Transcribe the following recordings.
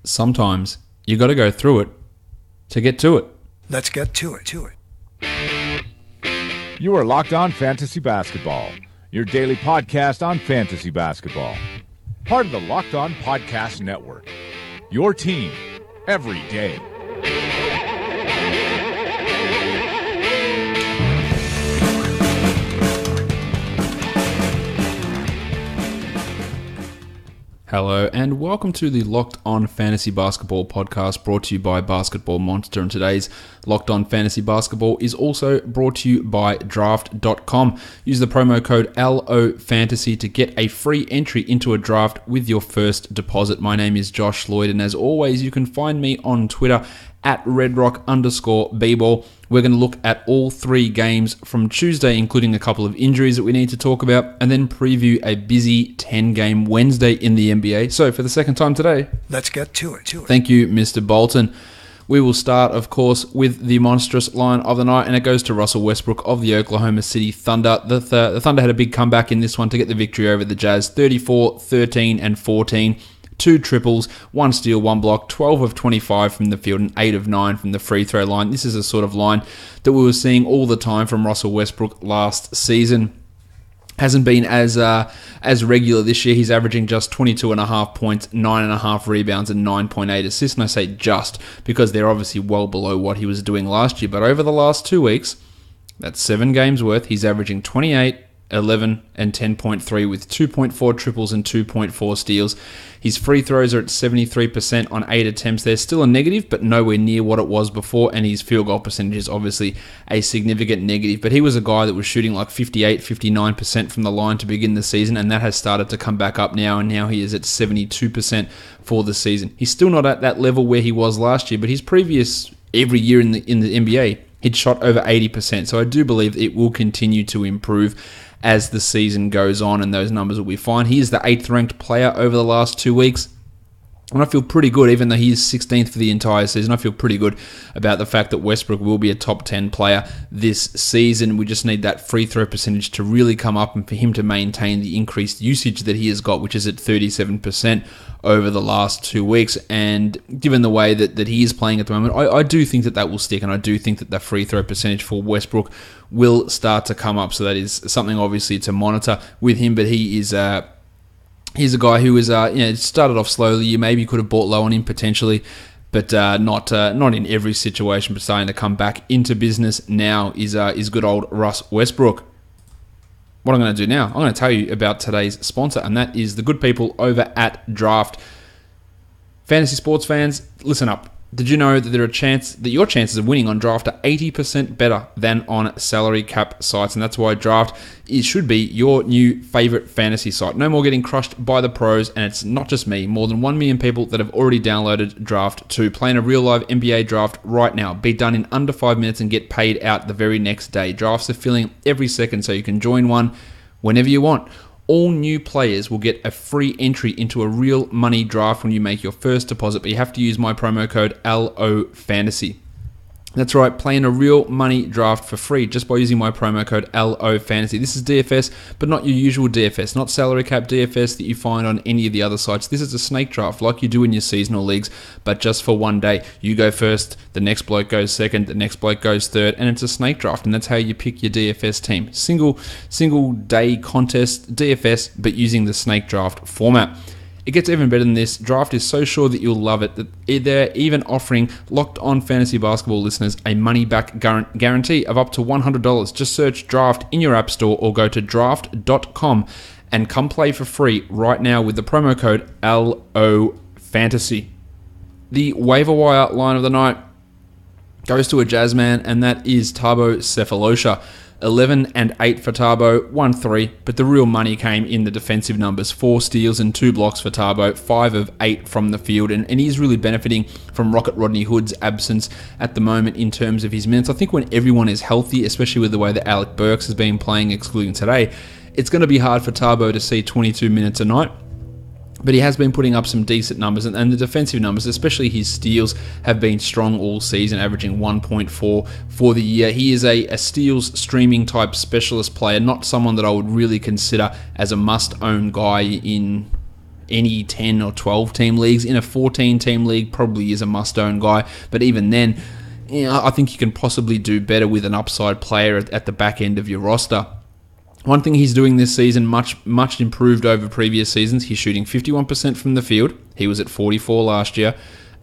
sometimes you got to go through it to get to it. Let's get to it. You are Locked On Fantasy Basketball, your daily podcast on fantasy basketball. Part of the Locked On Podcast Network, your team every day. Hello and welcome to the Locked On Fantasy Basketball podcast brought to you by Basketball Monster. And today's Locked On Fantasy Basketball is also brought to you by Draft.com. Use the promo code LOFANTASY to get a free entry into a draft with your first deposit. My name is Josh Lloyd, and as always, you can find me on Twitter at redrock_bball. We're going to look at all three games from Tuesday, including a couple of injuries that we need to talk about, and then preview a busy 10-game Wednesday in the NBA. So for the second time today, let's get to it. Thank you, Mr. Bolton. We will start, of course, with the monstrous line of the night, and it goes to Russell Westbrook of the Oklahoma City Thunder. The Thunder had a big comeback in this one to get the victory over the Jazz, 34, 13, and 14. 2 triples, 1 steal, 1 block, 12 of 25 from the field, and 8 of 9 from the free throw line. This is a sort of line that we were seeing all the time from Russell Westbrook last season. Hasn't been as regular this year. He's averaging just 22.5 points, 9.5 rebounds, and 9.8 assists. And I say just because they're obviously well below what he was doing last year. But over the last 2 weeks, that's 7 games worth, he's averaging 28, 11, and 10.3 with 2.4 triples and 2.4 steals. His free throws are at 73% on 8 attempts. They're still a negative, but nowhere near what it was before, and his field goal percentage is obviously a significant negative. But he was a guy that was shooting like 58, 59% from the line to begin the season, and that has started to come back up now, and now he is at 72% for the season. He's still not at that level where he was last year, but his previous every year in the NBA, he'd shot over 80%. So I do believe it will continue to improve as the season goes on, and those numbers will be fine. He is the 8th ranked player over the last 2 weeks. And I feel pretty good, even though he is 16th for the entire season, I feel pretty good about the fact that Westbrook will be a top 10 player this season. We just need that free throw percentage to really come up and for him to maintain the increased usage that he has got, which is at 37% over the last 2 weeks. And given the way that he is playing at the moment, I do think that will stick, and I do think that the free throw percentage for Westbrook will start to come up. So that is something obviously to monitor with him, but he's a guy who is, started off slowly. You maybe could have bought low on him potentially, but not in every situation. But starting to come back into business now is good old Russ Westbrook. What I'm going to do now, I'm going to tell you about today's sponsor, and that is the good people over at Draft. Fantasy sports fans, listen up. Did you know that your chances of winning on Draft are 80% better than on salary cap sites? And that's why Draft should be your new favorite fantasy site. No more getting crushed by the pros, and it's not just me. More than 1 million people that have already downloaded Draft to play in a real live NBA draft right now. Be done in under 5 minutes and get paid out the very next day. Drafts are filling every second, so you can join one whenever you want. All new players will get a free entry into a real money draft when you make your first deposit, but you have to use my promo code LOFANTASY. That's right, play in a real money draft for free just by using my promo code LOFANTASY. This is DFS, but not your usual DFS, not salary cap DFS that you find on any of the other sites. This is a snake draft like you do in your seasonal leagues, but just for one day. You go first, the next bloke goes second, the next bloke goes third, and it's a snake draft, and that's how you pick your DFS team. Single day contest DFS, but using the snake draft format. It gets even better than this. Draft is so sure that you'll love it that they're even offering Locked On Fantasy Basketball listeners a money-back guarantee of up to $100. Just search Draft in your app store or go to draft.com and come play for free right now with the promo code LOFANTASY. The waiver wire line of the night goes to a Jazzman, and that is Thabo Sefolosha. 11 and 8 for Thabo, 1-3, but the real money came in the defensive numbers. 4 steals and 2 blocks for Thabo, 5 of 8 from the field, and he's really benefiting from Rocket Rodney Hood's absence at the moment in terms of his minutes. I think when everyone is healthy, especially with the way that Alec Burks has been playing, excluding today, it's going to be hard for Thabo to see 22 minutes a night. But he has been putting up some decent numbers, and the defensive numbers, especially his steals, have been strong all season, averaging 1.4 for the year. He is a steals streaming type specialist player, not someone that I would really consider as a must-own guy in any 10 or 12 team leagues. In a 14 team league, probably is a must-own guy. But even then, I think you can possibly do better with an upside player at the back end of your roster. One thing he's doing this season, much improved over previous seasons, he's shooting 51% from the field. He was at 44 last year.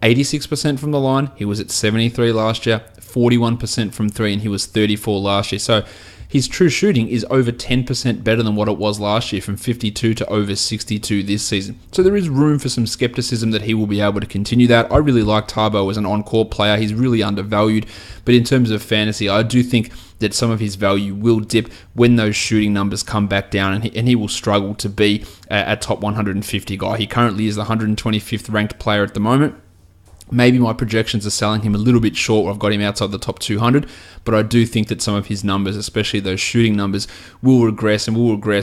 86% from the line. He was at 73 last year. 41% from three, and he was 34 last year. So his true shooting is over 10% better than what it was last year, from 52 to over 62 this season. So there is room for some skepticism that he will be able to continue that. I really like Tabo as an on-court player. He's really undervalued. But in terms of fantasy, I do think that some of his value will dip when those shooting numbers come back down, and he will struggle to be a top 150 guy. He currently is the 125th ranked player at the moment. Maybe my projections are selling him a little bit short. I've got him outside the top 200, but I do think that some of his numbers, especially those shooting numbers, will regress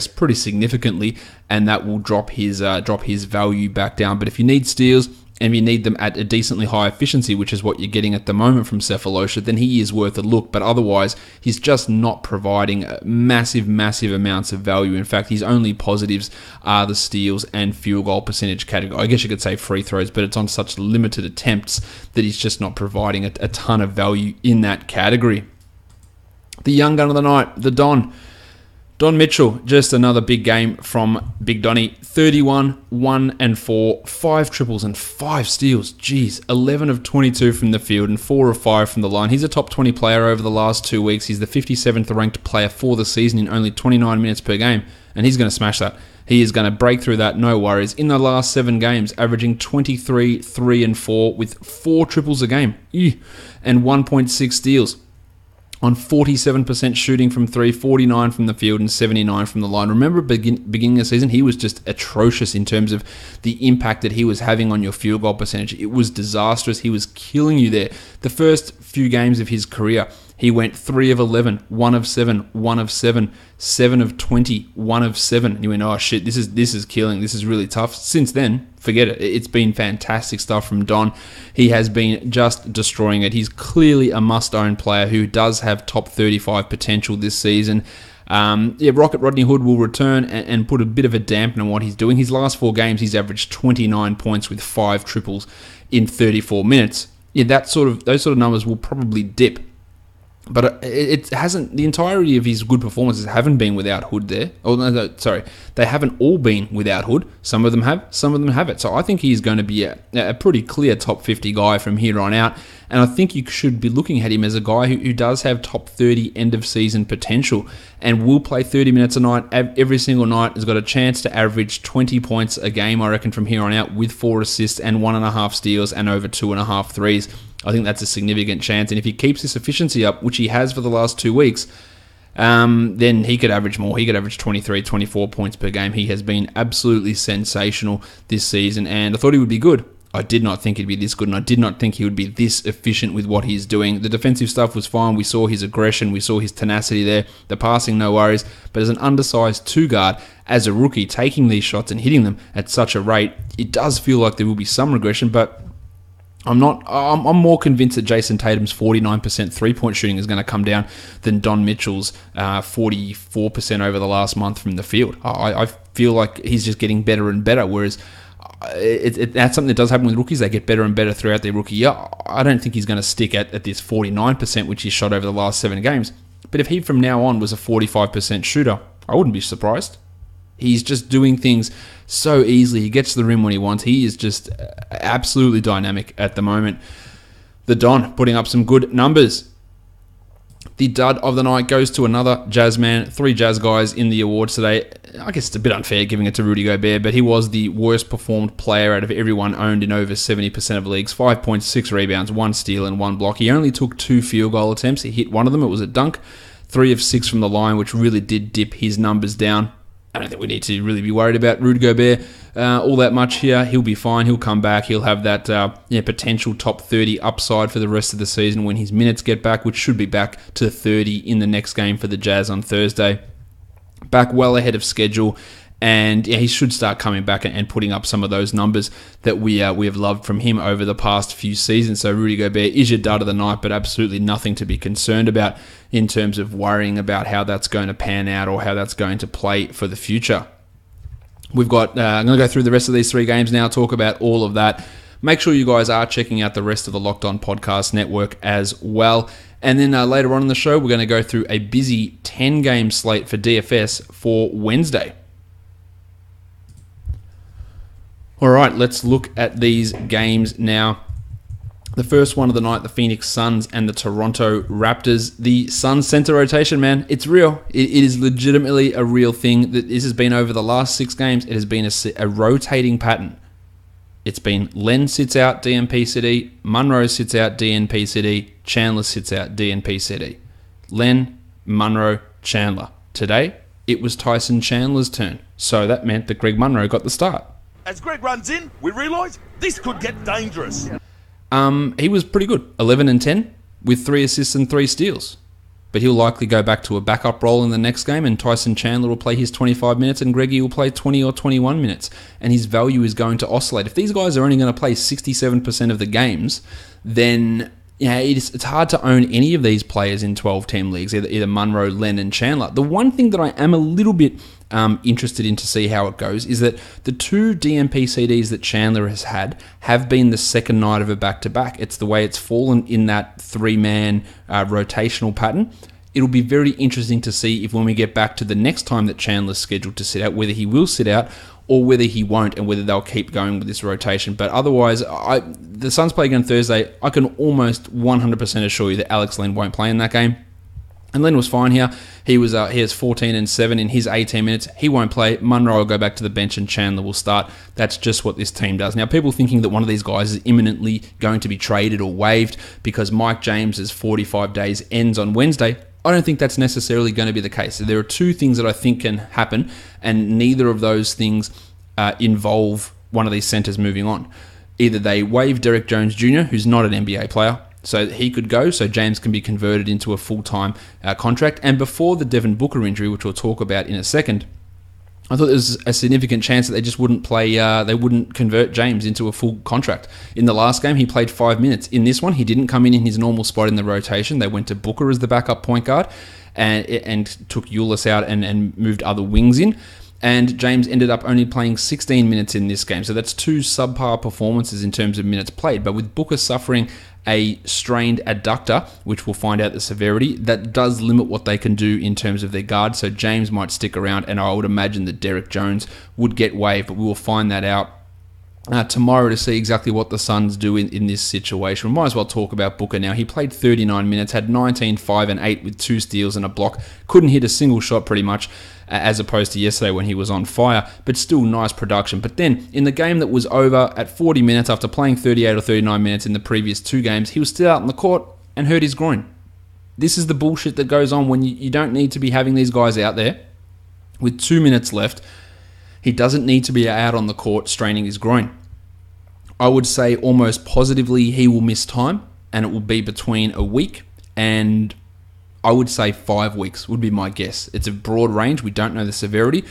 pretty significantly, and that will drop his value back down. But if you need steals and you need them at a decently high efficiency, which is what you're getting at the moment from Sefolosha, then he is worth a look. But otherwise, he's just not providing massive amounts of value. In fact, his only positives are the steals and field goal percentage category. I guess you could say free throws, but it's on such limited attempts that he's just not providing a ton of value in that category. The young gun of the night, the Don Mitchell, just another big game from Big Donny. 31, 1 and 4, 5 triples and 5 steals. Jeez, 11 of 22 from the field and 4 of 5 from the line. He's a top 20 player over the last 2 weeks. He's the 57th ranked player for the season in only 29 minutes per game, and he's going to smash that. He is going to break through that, no worries. In the last 7 games, averaging 23, 3 and 4 with 4 triples a game and 1.6 steals. On 47% shooting from 3, 49 from the field, and 79 from the line. Remember, beginning of the season, he was just atrocious in terms of the impact that he was having on your field goal percentage. It was disastrous. He was killing you there. The first few games of his career, he went 3 of 11, 1 of 7, 1 of 7, 7 of 20, 1 of 7. And you went, oh shit, this is killing. This is really tough. Since then, forget it. It's been fantastic stuff from Don. He has been just destroying it. He's clearly a must-own player who does have top 35 potential this season. Rocket Rodney Hood will return and put a bit of a dampener on what he's doing. His last 4 games, he's averaged 29 points with 5 triples in 34 minutes. Those sort of numbers will probably dip. But it hasn't. The entirety of his good performances haven't been without Hood there. They haven't all been without Hood. Some of them have, some of them haven't. So I think he's going to be a pretty clear top 50 guy from here on out. And I think you should be looking at him as a guy who does have top 30 end of season potential and will play 30 minutes a night every single night. Has got a chance to average 20 points a game, I reckon, from here on out, with 4 assists and 1.5 steals and over 2.5 threes. I think that's a significant chance. And if he keeps this efficiency up, which he has for the last 2 weeks, then he could average more. He could average 23, 24 points per game. He has been absolutely sensational this season, and I thought he would be good. I did not think he'd be this good, and I did not think he would be this efficient with what he's doing. The defensive stuff was fine. We saw his aggression. We saw his tenacity there. The passing, no worries. But as an undersized 2-guard, as a rookie, taking these shots and hitting them at such a rate, it does feel like there will be some regression, but I'm more convinced that Jason Tatum's 49% three-point shooting is going to come down than Don Mitchell's 44% over the last month from the field. I feel like he's just getting better and better, whereas that's something that does happen with rookies. They get better and better throughout their rookie year. I don't think he's going to stick at this 49%, which he shot over the last 7 games. But if he from now on was a 45% shooter, I wouldn't be surprised. He's just doing things so easily. He gets to the rim when he wants. He is just absolutely dynamic at the moment. The Don putting up some good numbers. The dud of the night goes to another Jazz man. 3 Jazz guys in the awards today. I guess it's a bit unfair giving it to Rudy Gobert, but he was the worst performed player out of everyone owned in over 70% of leagues. 5.6 rebounds, 1 steal and 1 block. He only took 2 field goal attempts. He hit one of them. It was a dunk. 3 of 6 from the line, which really did dip his numbers down. I don't think we need to really be worried about Rudy Gobert all that much here. He'll be fine. He'll come back. He'll have that potential top 30 upside for the rest of the season when his minutes get back, which should be back to 30 in the next game for the Jazz on Thursday. Back well ahead of schedule, and he should start coming back and putting up some of those numbers that we have loved from him over the past few seasons. So Rudy Gobert is your dud of the night, but absolutely nothing to be concerned about in terms of worrying about how that's going to pan out or how that's going to play for the future. We've got, I'm going to go through the rest of these 3 games now, talk about all of that. Make sure you guys are checking out the rest of the Locked On Podcast Network as well. And then later on in the show, we're going to go through a busy 10-game slate for DFS for Wednesday. All right, let's look at these games now. The first one of the night, the Phoenix Suns and the Toronto Raptors. The Suns center rotation, man, it's real. It is legitimately a real thing. This has been over the last 6 games. It has been a rotating pattern. It's been Len sits out, DNP City. Munro sits out, DNP City. Chandler sits out, DNP City. Len, Munro, Chandler. Today, it was Tyson Chandler's turn. So that meant that Greg Munro got the start. As Greg runs in, we realise this could get dangerous. He was pretty good, 11 and 10 with 3 assists and 3 steals. But he'll likely go back to a backup role in the next game, and Tyson Chandler will play his 25 minutes, and Greggy will play 20 or 21 minutes. And his value is going to oscillate. If these guys are only going to play 67% of the games, then it's hard to own any of these players in 12-team leagues, either Munro, Len, and Chandler. The one thing that I am a little bit interested in to see how it goes is that the 2 DNP CDs that Chandler has had have been the second night of a back-to-back. It's the way it's fallen in that 3-man rotational pattern. It'll be very interesting to see if when we get back to the next time that Chandler's scheduled to sit out, whether he will sit out or whether he won't, and whether they'll keep going with this rotation. But otherwise, the Suns play again Thursday. I can almost 100% assure you that Alex Len won't play in that game. And Len was fine here. He has 14 and 7 in his 18 minutes. He won't play. Munro will go back to the bench and Chandler will start. That's just what this team does. Now, people thinking that one of these guys is imminently going to be traded or waived because Mike James's 45 days ends on Wednesday, I don't think that's necessarily going to be the case. So there are 2 things that I think can happen, and neither of those things involve one of these centers moving on. Either they waive Derek Jones Jr., who's not an NBA player, so he could go, so James can be converted into a full-time contract. And before the Devin Booker injury, which we'll talk about in a second, I thought there was a significant chance that they just wouldn't play, they wouldn't convert James into a full contract. In the last game, he played 5 minutes. In this one, he didn't come in his normal spot in the rotation. They went to Booker as the backup point guard and took Ulis out and moved other wings in. And James ended up only playing 16 minutes in this game. So that's 2 subpar performances in terms of minutes played. But with Booker suffering a strained adductor, which we'll find out the severity, that does limit what they can do in terms of their guard. So James might stick around, and I would imagine that Derek Jones would get waived, but we will find that out tomorrow to see exactly what the Suns do in this situation. We might as well talk about Booker now. He played 39 minutes, had 19, 5, and 8 with 2 steals and a block. Couldn't hit a single shot pretty much, as opposed to yesterday when he was on fire, but still nice production. But then, in the game that was over at 40 minutes after playing 38 or 39 minutes in the previous 2 games, he was still out on the court and hurt his groin. This is the bullshit that goes on when you don't need to be having these guys out there with 2 minutes left. He doesn't need to be out on the court straining his groin. I would say almost positively he will miss time, and it will be between a week and I would say 5 weeks would be my guess. It's a broad range. We don't know the severity.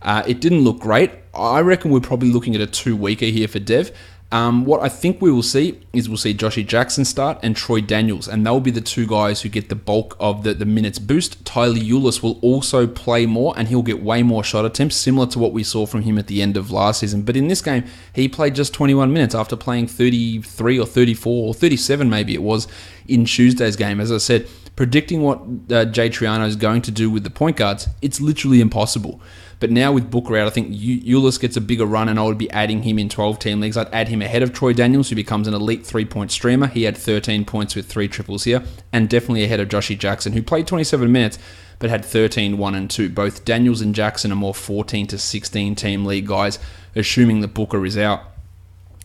It didn't look great. I reckon we're probably looking at a 2-weeker here for Dev. What I think we will see is we'll see Joshy Jackson start and Troy Daniels, and they'll be the 2 guys who get the bulk of the minutes boost. Tyler Ulis will also play more, and he'll get way more shot attempts, similar to what we saw from him at the end of last season. But in this game, he played just 21 minutes after playing 33 or 34 or 37 maybe it was in Tuesday's game. As I said, predicting what Jay Triano is going to do with the point guards, it's literally impossible. But now with Booker out, I think Ulis gets a bigger run, and I would be adding him in 12-team leagues. I'd add him ahead of Troy Daniels, who becomes an elite 3-point streamer. He had 13 points with 3 triples here, and definitely ahead of Joshy Jackson, who played 27 minutes, but had 13, 1, and 2. Both Daniels and Jackson are more 14 to 16-team league guys, assuming that Booker is out.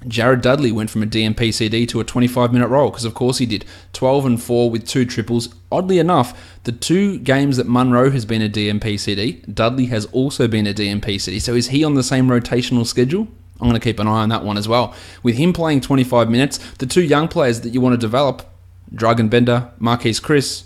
Jared Dudley went from a DNP CD to a 25-minute role, because of course he did. 12 and 4 with 2 triples. Oddly enough, the 2 games that Munro has been a DNP CD, Dudley has also been a DNP CD. So is he on the same rotational schedule? I'm going to keep an eye on that one as well. With him playing 25 minutes, the 2 young players that you want to develop, Dragan Bender, Marquise Chris,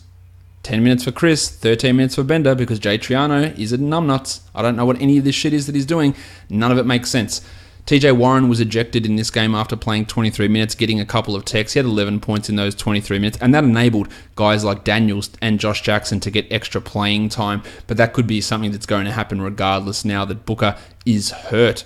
10 minutes for Chris, 13 minutes for Bender, because Jay Triano is a numbnuts. I don't know what any of this shit is that he's doing. None of it makes sense. TJ Warren was ejected in this game after playing 23 minutes, getting a couple of techs. He had 11 points in those 23 minutes, and that enabled guys like Daniels and Josh Jackson to get extra playing time. But that could be something that's going to happen regardless now that Booker is hurt.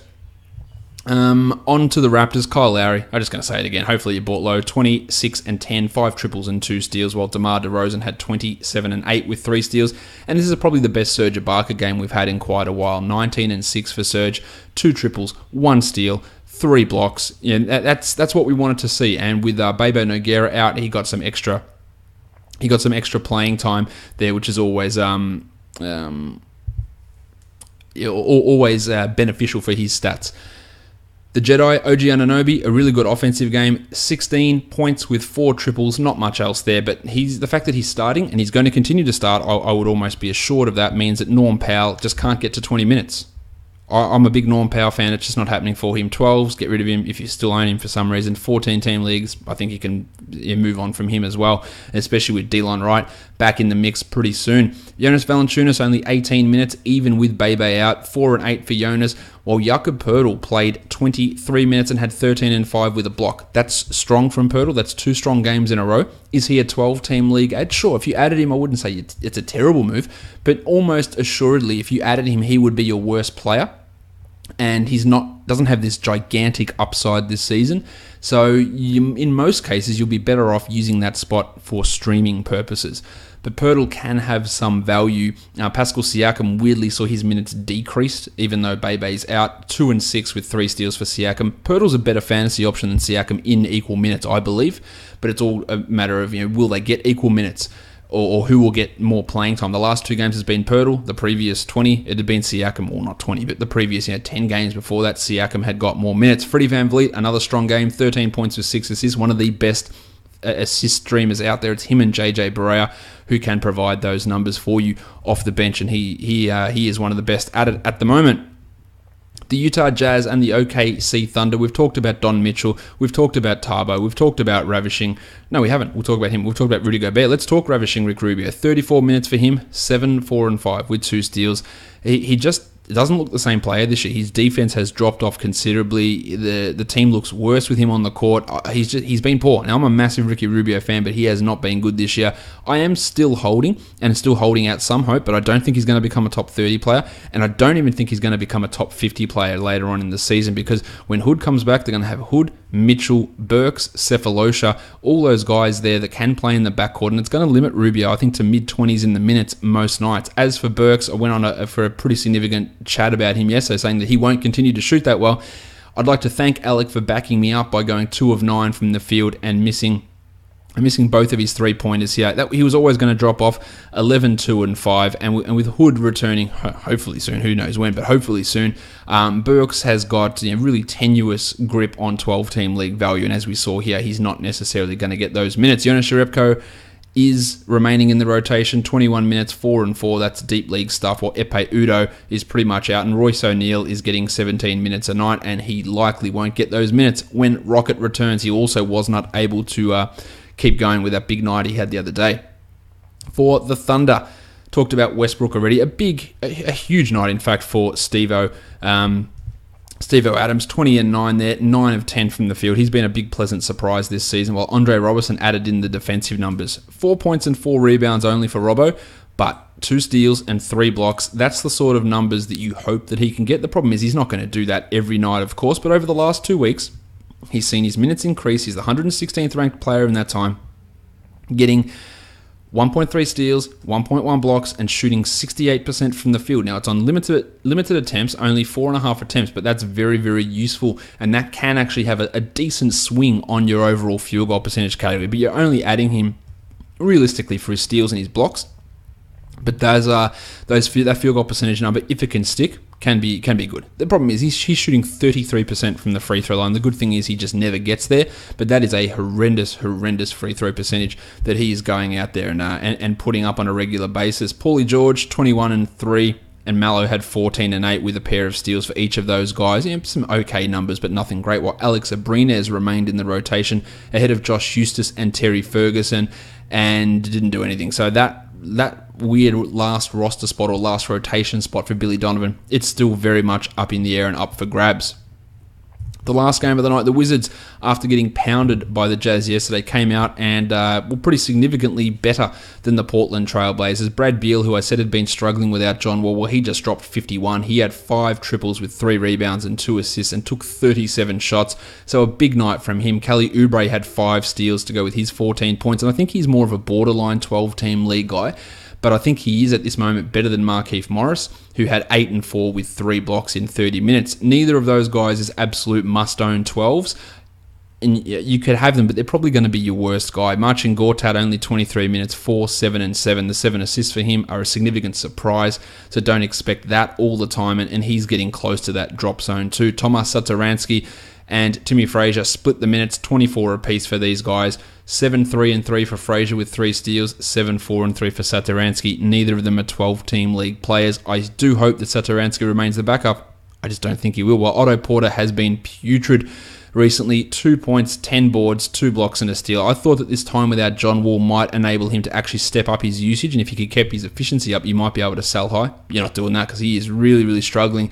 On to the Raptors. Kyle Lowry, I'm just going to say it again. Hopefully you bought low. 26 and 10, 5 triples and 2 steals, while DeMar DeRozan had 27 and 8 with 3 steals. And this is probably the best Serge Ibaka game we've had in quite a while. 19 and 6 for Serge, 2 triples, 1 steal, 3 blocks. Yeah, that's what we wanted to see. And with Bebe Nogueira out, he got some extra playing time there, which is always beneficial for his stats. The Jedi, OG Anunoby, a really good offensive game. 16 points with 4 triples, not much else there, but the fact that he's starting and he's going to continue to start, I would almost be assured of that, means that Norm Powell just can't get to 20 minutes. I'm a big Norm Powell fan. It's just not happening for him. 12s, get rid of him if you still own him for some reason. 14-team leagues, I think you can move on from him as well, especially with Delon Wright back in the mix pretty soon. Jonas Valanciunas, only 18 minutes, even with Bebe out. 4 and 8 for Jonas, while Jakob Poeltl played 23 minutes and had 13 and 5 with a block. That's strong from Poeltl. That's 2 strong games in a row. Is he a 12-team league add? Sure, if you added him, I wouldn't say it's a terrible move, but almost assuredly, if you added him, he would be your worst player. And doesn't have this gigantic upside this season. So in most cases, you'll be better off using that spot for streaming purposes. But Poeltl can have some value. Pascal Siakam weirdly saw his minutes decreased, even though Bebe's out. 2 and 6 with 3 steals for Siakam. Poeltl's a better fantasy option than Siakam in equal minutes, I believe. But it's all a matter of, will they get equal minutes? Or who will get more playing time. The last 2 games has been Poeltl. The previous 20, it had been Siakam. Or not 20, but the previous 10 games before that, Siakam had got more minutes. Freddie VanVleet, another strong game. 13 points with 6 assists. One of the best assist streamers out there. It's him and JJ Barea who can provide those numbers for you off the bench. And he is one of the best at it at the moment. The Utah Jazz and the OKC Thunder. We've talked about Don Mitchell. We've talked about Tabo. We've talked about ravishing. No, we haven't. We'll talk about him. We've talked about Rudy Gobert. Let's talk ravishing Rick Rubio. 34 minutes for him. 7, 4, and 5 with 2 steals. He just doesn't look the same player this year. His defense has dropped off considerably. The team looks worse with him on the court. He's been poor. Now, I'm a massive Ricky Rubio fan, but he has not been good this year. I am still holding out some hope, but I don't think he's going to become a top 30 player, and I don't even think he's going to become a top 50 player later on in the season, because when Hood comes back, they're going to have Hood, Mitchell, Burks, Cephalosha, all those guys there that can play in the backcourt, and it's going to limit Rubio, I think, to mid-20s in the minutes most nights. As for Burks, I went on for a pretty significant chat about him yesterday, saying that he won't continue to shoot that well. I'd like to thank Alec for backing me up by going 2 of 9 from the field and missing both of his 3-pointers here. That he was always going to drop off 11, 2, and 5. And with Hood returning, hopefully soon, who knows when, but hopefully soon, Burks has got really tenuous grip on 12-team league value. And as we saw here, he's not necessarily going to get those minutes. Jonas Jerebko is remaining in the rotation, 21 minutes, 4 and 4. That's deep league stuff. While Epe Udoh is pretty much out, and Royce O'Neal is getting 17 minutes a night, and he likely won't get those minutes when Rocket returns. He also was not able to keep going with that big night he had the other day. For the Thunder, talked about Westbrook already. A huge night, in fact, for Steve-O. Steve-O Adams, 20 and 9 there, 9 of 10 from the field. He's been a big pleasant surprise this season, while Andre Robertson added in the defensive numbers. 4 points and 4 rebounds only for Robbo, but 2 steals and 3 blocks. That's the sort of numbers that you hope that he can get. The problem is he's not going to do that every night, of course, but over the last 2 weeks, he's seen his minutes increase. He's the 116th ranked player in that time, getting 1.3 steals, 1.1 blocks, and shooting 68% from the field. Now, it's on limited attempts, only 4.5 attempts, but that's very, very useful, and that can actually have a decent swing on your overall field goal percentage category, but you're only adding him realistically for his steals and his blocks. But that field goal percentage number, if it can stick, can be good. The problem is he's shooting 33% from the free throw line. The good thing is he just never gets there, but that is a horrendous free throw percentage that he is going out there and putting up on a regular basis. Paulie George, 21 and 3, and Mallow had 14 and 8 with a pair of steals for each of those guys. Some okay numbers, but nothing great. While Alex Abrines remained in the rotation ahead of Josh Eustace and Terry Ferguson and didn't do anything. So that weird last roster spot or last rotation spot for Billy Donovan, it's still very much up in the air and up for grabs. The last game of the night, the Wizards, after getting pounded by the Jazz yesterday, came out and were pretty significantly better than the Portland Trailblazers. Brad Beal, who I said had been struggling without John Wall, he just dropped 51. He had 5 triples with 3 rebounds and 2 assists and took 37 shots. So a big night from him. Kelly Oubre had 5 steals to go with his 14 points, and I think he's more of a borderline 12-team league guy. But I think he is at this moment better than Markieff Morris, who had 8 and 4 with 3 blocks in 30 minutes. Neither of those guys is absolute must-own 12s. And you could have them, but they're probably going to be your worst guy. Marcin Gortat, only 23 minutes, 4, 7, and 7. The 7 assists for him are a significant surprise, so don't expect that all the time, and he's getting close to that drop zone too. Tomas Satoransky and Timmy Frazier split the minutes, 24 apiece for these guys. 7, 3, and 3 for Frazier with 3 steals, 7, 4, and 3 for Satoransky. Neither of them are 12-team league players. I do hope that Satoransky remains the backup. I just don't think he will. While Otto Porter has been putrid recently, 2 points, 10 boards, 2 blocks, and a steal. I thought that this time without John Wall might enable him to actually step up his usage, and if he could keep his efficiency up, you might be able to sell high. You're not doing that because he is really, really struggling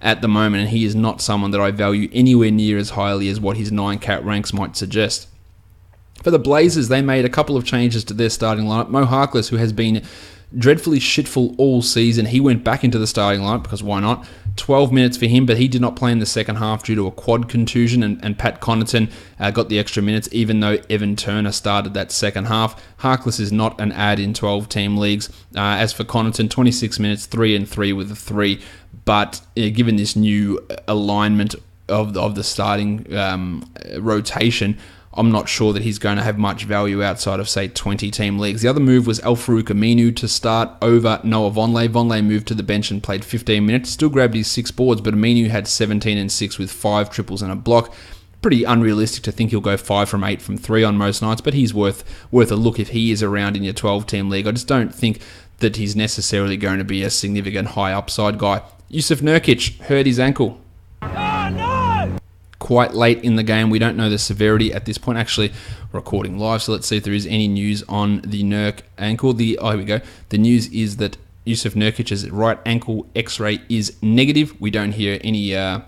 at the moment, and he is not someone that I value anywhere near as highly as what his 9-cat ranks might suggest. For the Blazers, they made a couple of changes to their starting lineup. Mo Harkless, who has been dreadfully shitful all season, he went back into the starting lineup because why not? 12 minutes for him, but he did not play in the second half due to a quad contusion, and Pat Connaughton got the extra minutes, even though Evan Turner started that second half. Harkless is not an ad in 12-team leagues. As for Connaughton, 26 minutes, 3 and 3 with a 3, but given this new alignment of the starting rotation, I'm not sure that he's going to have much value outside of, say, 20-team leagues. The other move was Al-Farouq Aminu to start over Noah Vonleh. Vonleh moved to the bench and played 15 minutes. Still grabbed his 6 boards, but Aminu had 17 and 6 with 5 triples and a block. Pretty unrealistic to think he'll go 5 from 8 from 3 on most nights, but he's worth a look if he is around in your 12-team league. I just don't think that he's necessarily going to be a significant high upside guy. Jusuf Nurkic hurt his ankle quite late in the game. We don't know the severity at this point. Actually, recording live, so let's see if there is any news on the Nurk ankle. Here we go. The news is that Jusuf Nurkic's right ankle X-ray is negative. We don't hear any, don't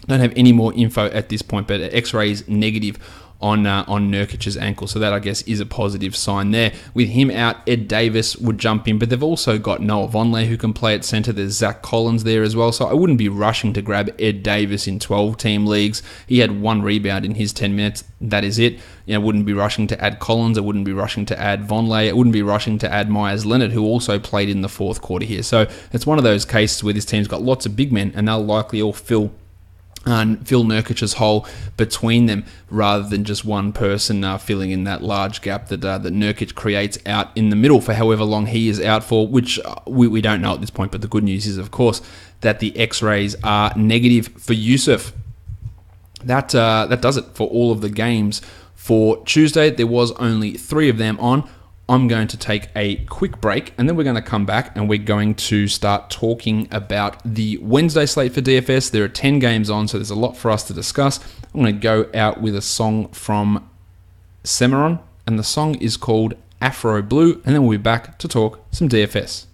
have any more info at this point, but X-ray is negative on Nurkic's ankle, so that I guess is a positive sign there. With him out, Ed Davis would jump in, but they've also got Noah Vonleh who can play at centre. There's Zach Collins there as well, so I wouldn't be rushing to grab Ed Davis in 12-team leagues. He had 1 rebound in his 10 minutes. That is it. I wouldn't be rushing to add Collins. I wouldn't be rushing to add Vonleh. I wouldn't be rushing to add Myers Leonard, who also played in the fourth quarter here. So it's one of those cases where this team's got lots of big men, and they'll likely all fill Nurkic's hole between them rather than just one person filling in that large gap that Nurkic creates out in the middle for however long he is out for, which we don't know at this point. But the good news is, of course, that the X-rays are negative for Jusuf. That does it for all of the games for Tuesday. There was only 3 of them on. I'm going to take a quick break, and then we're going to come back and we're going to start talking about the Wednesday slate for DFS. There are 10 games on, so there's a lot for us to discuss. I'm going to go out with a song from Cimarron, and the song is called Afro Blue, and then we'll be back to talk some DFS.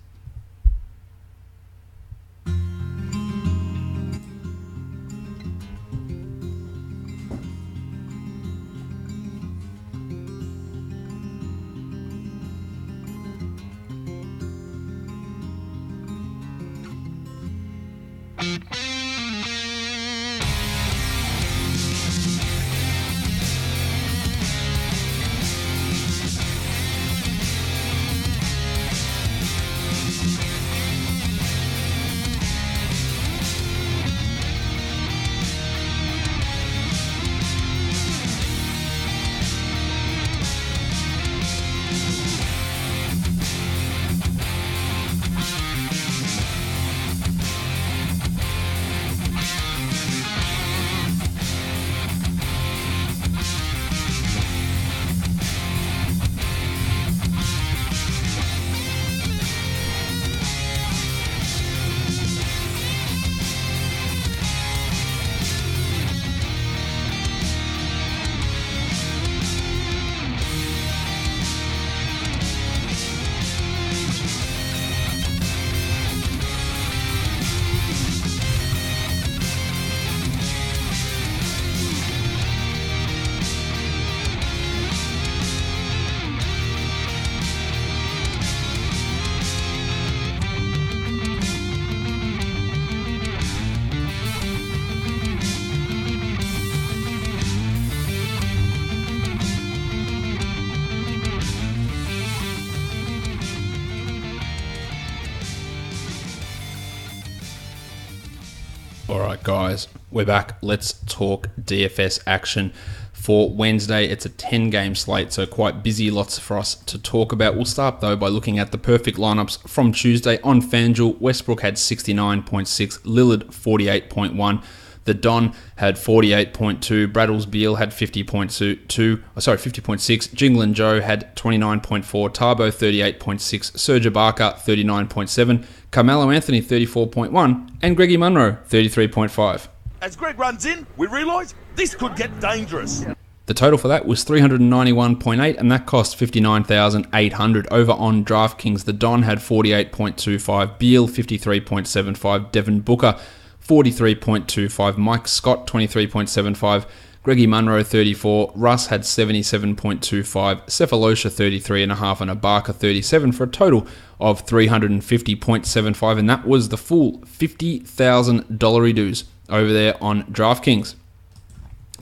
All right, guys, we're back. Let's talk DFS action for Wednesday. It's a 10-game slate, so quite busy, lots for us to talk about. We'll start, though, by looking at the perfect lineups from Tuesday on FanDuel. Westbrook had 69.6, Lillard 48.1, the Don had 48.2, Braddles Beal had 50.6, Jingle and Joe had 29.4, Tabo 38.6, Serge Ibaka 39.7, Carmelo Anthony 34.1, and Greggy Munro 33.5. As Greg runs in, we realise this could get dangerous. The total for that was 391.8, and that cost 59,800 over on DraftKings. The Don had 48.25, Beal 53.75, Devin Booker 43.25, Mike Scott 23.75, Greggy Munro 34, Russ had 77.25, Cephalosha 33.5, and Ibaka 37 for a total of 350.75, and that was the full $50,000 dues over there on DraftKings.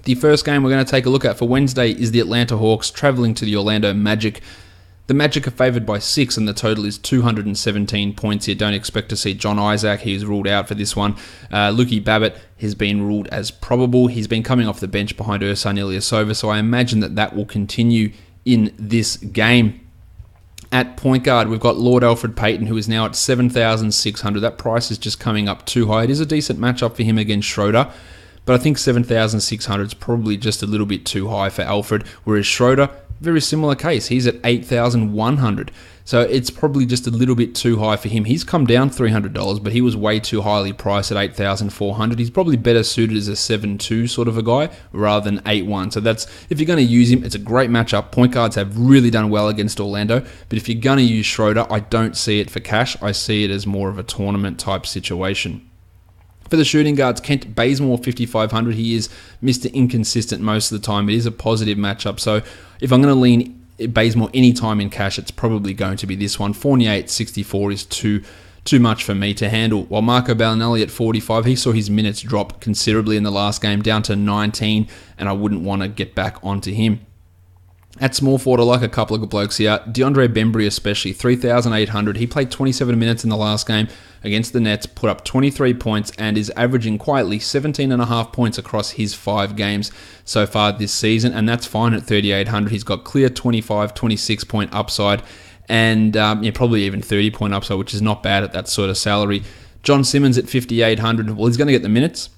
The first game we're going to take a look at for Wednesday is the Atlanta Hawks traveling to the Orlando Magic. The Magic are favoured by 6, and the total is 217 points here. Don't expect to see John Isaac. He's ruled out for this one. Luki Babbitt has been ruled as probable. He's been coming off the bench behind Ersan Ilyasova, so I imagine that will continue in this game. At point guard, we've got Lord Elfrid Payton, who is now at 7,600. That price is just coming up too high. It is a decent matchup for him against Schroeder, but I think 7,600 is probably just a little bit too high for Alfred, whereas Schroeder, very similar case. He's at 8,100. So it's probably just a little bit too high for him. He's come down $300, but he was way too highly priced at 8,400. He's probably better suited as a 7-2 sort of a guy rather than 8-1. So that's, if you're going to use him, it's a great matchup. Point guards have really done well against Orlando, but if you're going to use Schroeder, I don't see it for cash. I see it as more of a tournament type situation. For the shooting guards, Kent Bazemore, 5,500. He is Mr. Inconsistent most of the time. It is a positive matchup. So if I'm going to lean Bazemore any time in cash, it's probably going to be this one. Fournier at 64 is too much for me to handle. While Marco Bellinelli at 45, he saw his minutes drop considerably in the last game, down to 19, and I wouldn't want to get back onto him. At small forward, I like a couple of good blokes here. DeAndre Bembry especially, 3,800. He played 27 minutes in the last game against the Nets, put up 23 points, and is averaging quietly 17.5 points across his 5 games so far this season, and that's fine at 3,800. He's got clear 25, 26 point upside, and probably even 30 point upside, which is not bad at that sort of salary. John Simmons at 5,800. Well, he's going to get the minutes.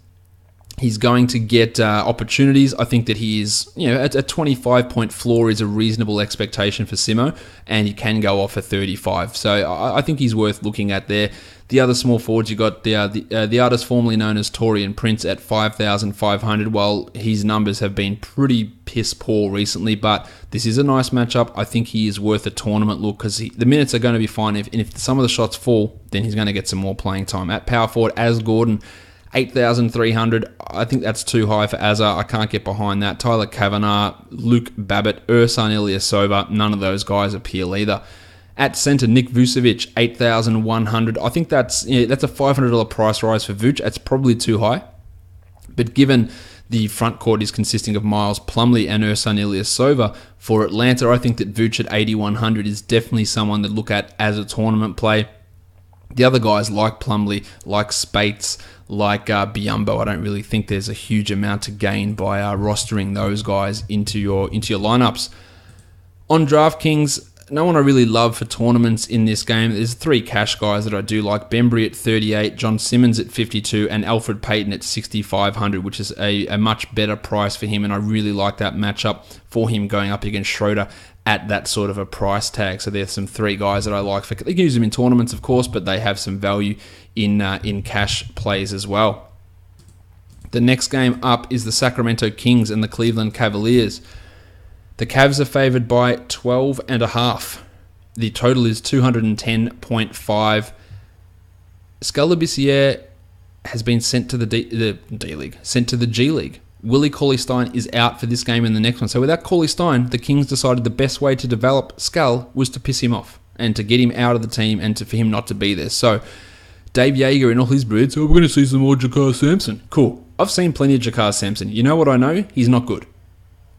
He's going to get opportunities. I think that he is, at a 25-point floor is a reasonable expectation for Simo, and he can go off at 35. So I think he's worth looking at there. The other small forwards, you got the artist formerly known as Taurean Prince at 5,500. Well, his numbers have been pretty piss poor recently, but this is a nice matchup. I think he is worth a tournament look because the minutes are going to be fine. If some of the shots fall, then he's going to get some more playing time. At power forward, as Gordon, 8,300. I think that's too high for Azar. I can't get behind that. Tyler Kavanagh, Luke Babbitt, Ersan Ilyasova, none of those guys appeal either. At centre, Nick Vucevic, 8,100. I think that's a $500 price rise for Vuce. That's probably too high. But given the front court is consisting of Miles Plumlee and Ersan Ilyasova for Atlanta, I think that Vuce at 8,100 is definitely someone to look at as a tournament play. The other guys like Plumlee, like Spates, like Biyombo, I don't really think there's a huge amount to gain by rostering those guys into your lineups. On DraftKings, no one I really love for tournaments in this game. There's 3 cash guys that I do like. Bembry at 38, John Simmons at 52, and Elfrid Payton at 6,500, which is a much better price for him, and I really like that matchup for him going up against Schroeder at that sort of a price tag. So there's some 3 guys that I like. They can use them in tournaments, of course, but they have some value in cash plays as well. The next game up is the Sacramento Kings and the Cleveland Cavaliers. The Cavs are favored by 12.5. The total is 210.5. Skal Labissière has been sent to the D-League, sent to the G League. Willie Cauley-Stein is out for this game and the next one. So without Cauley-Stein, the Kings decided the best way to develop Skal was to piss him off and to get him out of the team and for him not to be there. So Dave Yeager and all his birds, we're going to see some more Jakar Sampson. Cool. I've seen plenty of Jakar Sampson. You know what I know? He's not good.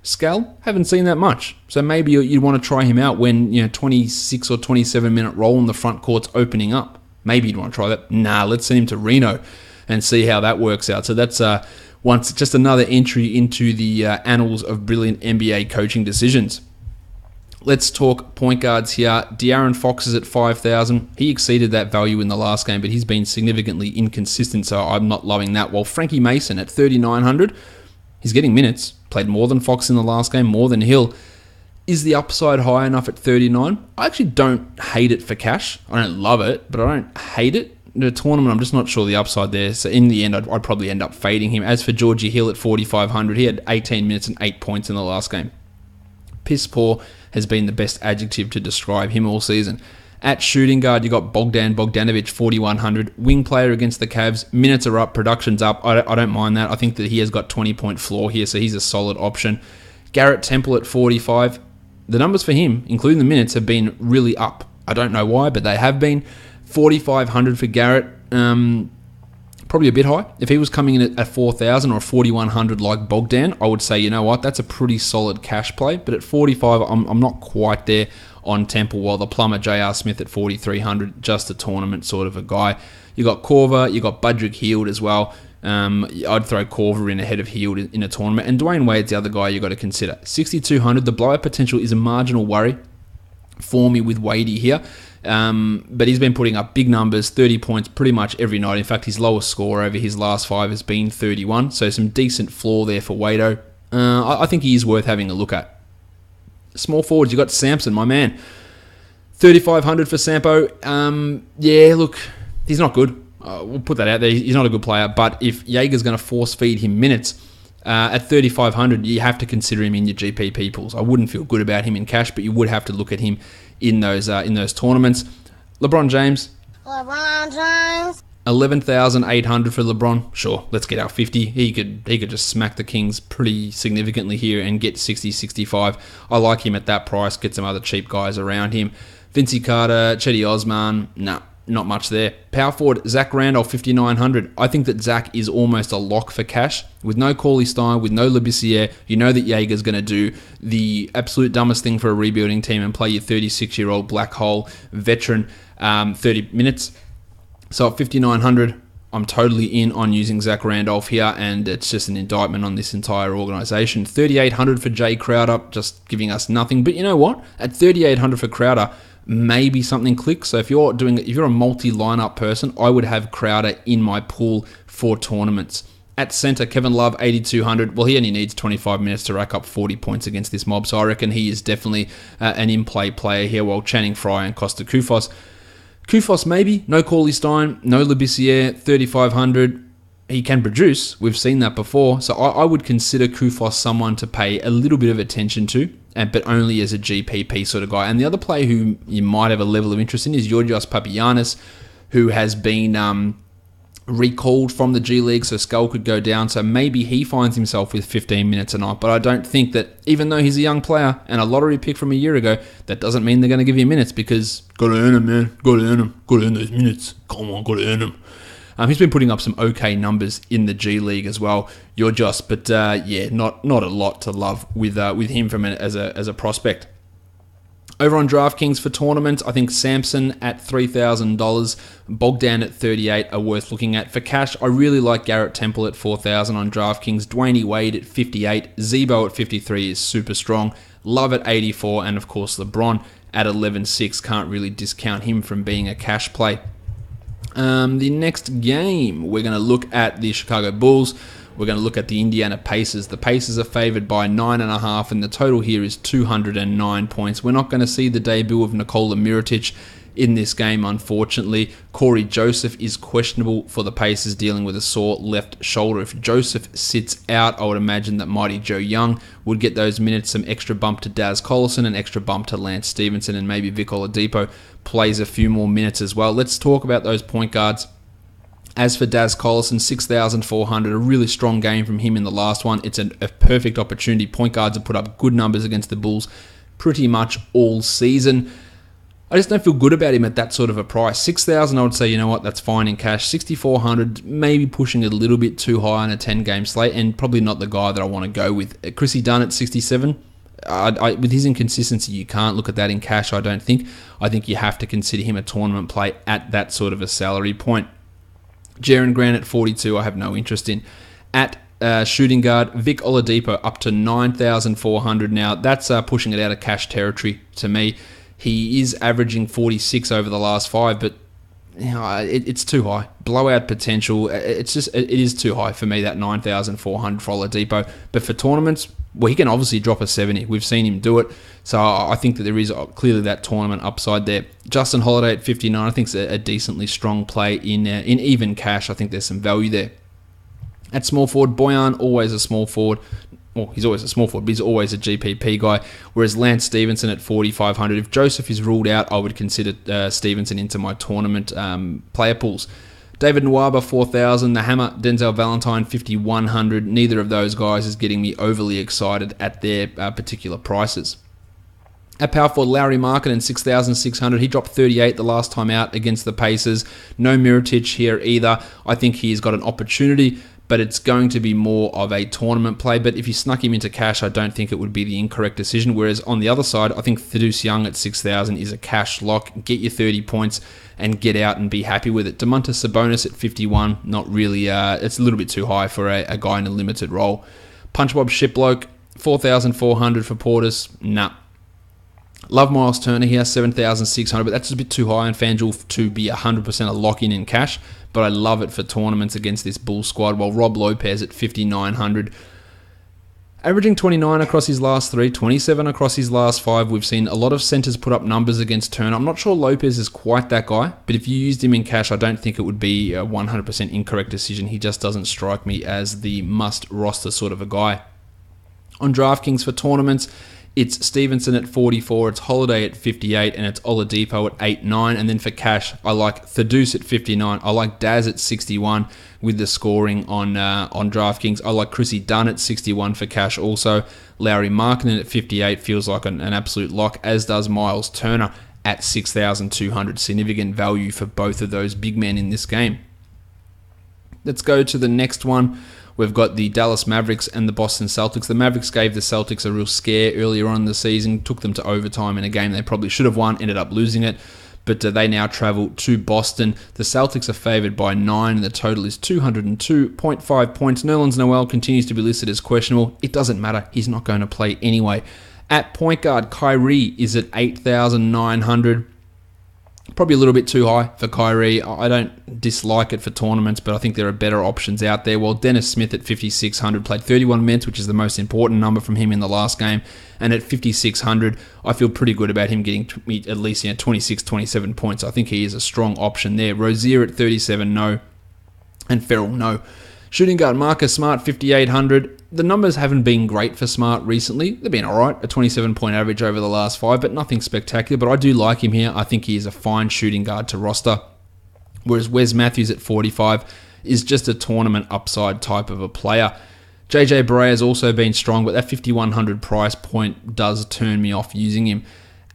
Skal, haven't seen that much. So maybe you'd want to try him out when 26 or 27 minute role in the front court's opening up. Maybe you'd want to try that. Nah, let's send him to Reno. and see how that works out. So that's just another entry into the annals of brilliant NBA coaching decisions. Let's talk point guards here. De'Aaron Fox is at 5,000. He exceeded that value in the last game, but he's been significantly inconsistent, so I'm not loving that. While Frankie Mason at 3,900, he's getting minutes. Played more than Fox in the last game, more than Hill. Is the upside high enough at 39? I actually don't hate it for cash. I don't love it, but I don't hate it. The tournament, I'm just not sure the upside there. So in the end, I'd probably end up fading him. As for Georgie Hill at 4,500, he had 18 minutes and 8 points in the last game. Piss poor has been the best adjective to describe him all season. At shooting guard, you got Bogdan Bogdanovic, 4,100. Wing player against the Cavs. Minutes are up, production's up. I don't mind that. I think that he has got 20-point floor here, so he's a solid option. Garrett Temple at 45. The numbers for him, including the minutes, have been really up. I don't know why, but they have been. 4,500 for Garrett. Probably a bit high. If he was coming in at 4,000 or 4,100 like Bogdan, I would say, you know what, that's a pretty solid cash play. But at 45, I'm not quite there on Temple, while the plumber J.R. Smith at 4,300, just a tournament sort of a guy. You got Korver, you got Budrick Hield as well. I'd throw Korver in ahead of Hield in a tournament. And Dwayne Wade's the other guy you got to consider. 6,200, the blowout potential is a marginal worry for me with Wadey here. But he's been putting up big numbers, 30 points pretty much every night. In fact, his lowest score over his last 5 has been 31. So some decent floor there for Wado. I think he is worth having a look at. Small forwards, you got Sampson, my man. 3,500 for Sampo. Yeah, look, he's not good. We'll put that out there. He's not a good player. But if Jaeger's going to force feed him minutes, at 3,500, you have to consider him in your GPP pools. I wouldn't feel good about him in cash, but you would have to look at him in those tournaments. LeBron James. 11,800 for LeBron. Sure, let's get our 50. He could just smack the Kings pretty significantly here and get 60, 65. I like him at that price. Get some other cheap guys around him. Vince Carter, Chetty Osman. Nah, not much there. Power forward, Zach Randolph, 5,900. I think that Zach is almost a lock for cash. With no Cauley Stein, with no Labissiere, you know that Jaeger's going to do the absolute dumbest thing for a rebuilding team and play your 36-year-old black hole veteran 30 minutes. So at 5,900, I'm totally in on using Zach Randolph here, and it's just an indictment on this entire organisation. 3,800 for Jay Crowder, just giving us nothing. But you know what? At 3,800 for Crowder, maybe something clicks. So if you're a multi-lineup person, I would have Crowder in my pool for tournaments. At centre, Kevin Love, 8,200. Well, he only needs 25 minutes to rack up 40 points against this mob, so I reckon he is definitely an in-play player here, while Channing Frye and Costa Koufos. Koufos maybe, no Cauley Stein, no Labissiere, 3,500. He can produce. We've seen that before. So I would consider Koufos someone to pay a little bit of attention to, but only as a GPP sort of guy. And the other player who you might have a level of interest in is Georgios Papagiannis, who has been recalled from the G League, so Skull could go down. So maybe he finds himself with 15 minutes a night. But I don't think that, even though he's a young player and a lottery pick from a year ago, that doesn't mean they're going to give you minutes, because got to earn them, man. Got to earn them. Got to earn those minutes. Come on, got to earn them. He's been putting up some okay numbers in the G League as well, but yeah, not a lot to love with him as a prospect. Over on DraftKings for tournaments, I think Sampson at $3,000, Bogdan at $38 are worth looking at. For cash, I really like Garrett Temple at $4,000 on DraftKings, Dwayne Wade at $58, Zebo at $53 is super strong, Love at $84, and of course LeBron at $11.6. Can't really discount him from being a cash play. The next game, we're going to look at the Chicago Bulls. We're going to look at the Indiana Pacers. The Pacers are favored by 9.5, and the total here is 209 points. We're not going to see the debut of Nikola Mirotic in this game, unfortunately. Corey Joseph is questionable for the Pacers, dealing with a sore left shoulder. If Joseph sits out, I would imagine that Mighty Joe Young would get those minutes, some extra bump to Daz Collison, an extra bump to Lance Stevenson, and maybe Vic Oladipo plays a few more minutes as well. Let's talk about those point guards. As for Daz Collison, 6,400, a really strong game from him in the last one. It's a perfect opportunity. Point guards have put up good numbers against the Bulls pretty much all season. I just don't feel good about him at that sort of a price. 6,000, I would say, you know what, that's fine in cash. 6,400, maybe pushing it a little bit too high on a 10-game slate, and probably not the guy that I want to go with. Chrissy Dunn at 67. With his inconsistency, you can't look at that in cash, I don't think. I think you have to consider him a tournament play at that sort of a salary point. Jaron Grant at 42, I have no interest in. At shooting guard, Vic Oladipo up to 9,400 now. That's pushing it out of cash territory to me. He is averaging 46 over the last 5, but it's too high. Blowout potential. It is too high for me, that 9,400 for Oladipo. But for tournaments, well, he can obviously drop a 70. We've seen him do it. So I think that there is clearly that tournament upside there. Justin Holiday at 59, I think is a decently strong play in even cash. I think there's some value there. At small forward, Bojan, always a small forward. Well, he's always a small forward, but he's always a GPP guy. Whereas Lance Stevenson at 4,500. If Joseph is ruled out, I would consider Stevenson into my tournament player pools. David Nwaba, 4,000. The Hammer, Denzel Valentine, 5,100. Neither of those guys is getting me overly excited at their particular prices. At power forward, Lauri Markkanen, 6,600. He dropped 38 the last time out against the Pacers. No Mirotic here either. I think he's got an opportunity, but it's going to be more of a tournament play. But if you snuck him into cash, I don't think it would be the incorrect decision. Whereas on the other side, I think Thaddeus Young at 6,000 is a cash lock. Get your 30 points and get out and be happy with it. Domantas Sabonis at 51, not really. It's a little bit too high for a guy in a limited role. Punch Bob Shiploke, 4,400 for Portis. Nah. Love Miles Turner here, 7,600, but that's a bit too high on FanDuel to be 100% a lock-in in cash, but I love it for tournaments against this Bulls squad, while Rob Lopez at 5,900. Averaging 29 across his last 3, 27 across his last 5. We've seen a lot of centers put up numbers against Turner. I'm not sure Lopez is quite that guy, but if you used him in cash, I don't think it would be a 100% incorrect decision. He just doesn't strike me as the must-roster sort of a guy. On DraftKings for tournaments, it's Stevenson at 44, it's Holiday at 58, and it's Oladipo at 8-9. And then for cash, I like Thaddeus at 59. I like Daz at 61 with the scoring on DraftKings. I like Chrissy Dunn at 61 for cash also. Lauri Markkanen at 58 feels like an absolute lock, as does Miles Turner at 6,200. Significant value for both of those big men in this game. Let's go to the next one. We've got the Dallas Mavericks and the Boston Celtics. The Mavericks gave the Celtics a real scare earlier on in the season, took them to overtime in a game they probably should have won, ended up losing it, but they now travel to Boston. The Celtics are favoured by 9, and the total is 202.5 points. Nerlens Noel continues to be listed as questionable. It doesn't matter. He's not going to play anyway. At point guard, Kyrie is at 8,900. Probably a little bit too high for Kyrie. I don't dislike it for tournaments, but I think there are better options out there. Well, Dennis Smith at 5,600 played 31 minutes, which is the most important number from him in the last game. And at 5,600, I feel pretty good about him getting at least 26, 27 points. I think he is a strong option there. Rozier at 37, no. And Ferrell, no. Shooting guard Marcus Smart, 5,800. The numbers haven't been great for Smart recently. They've been alright, a 27-point average over the last 5, but nothing spectacular. But I do like him here. I think he is a fine shooting guard to roster. Whereas Wes Matthews at 45 is just a tournament upside type of a player. JJ Barea has also been strong, but that 5,100 price point does turn me off using him.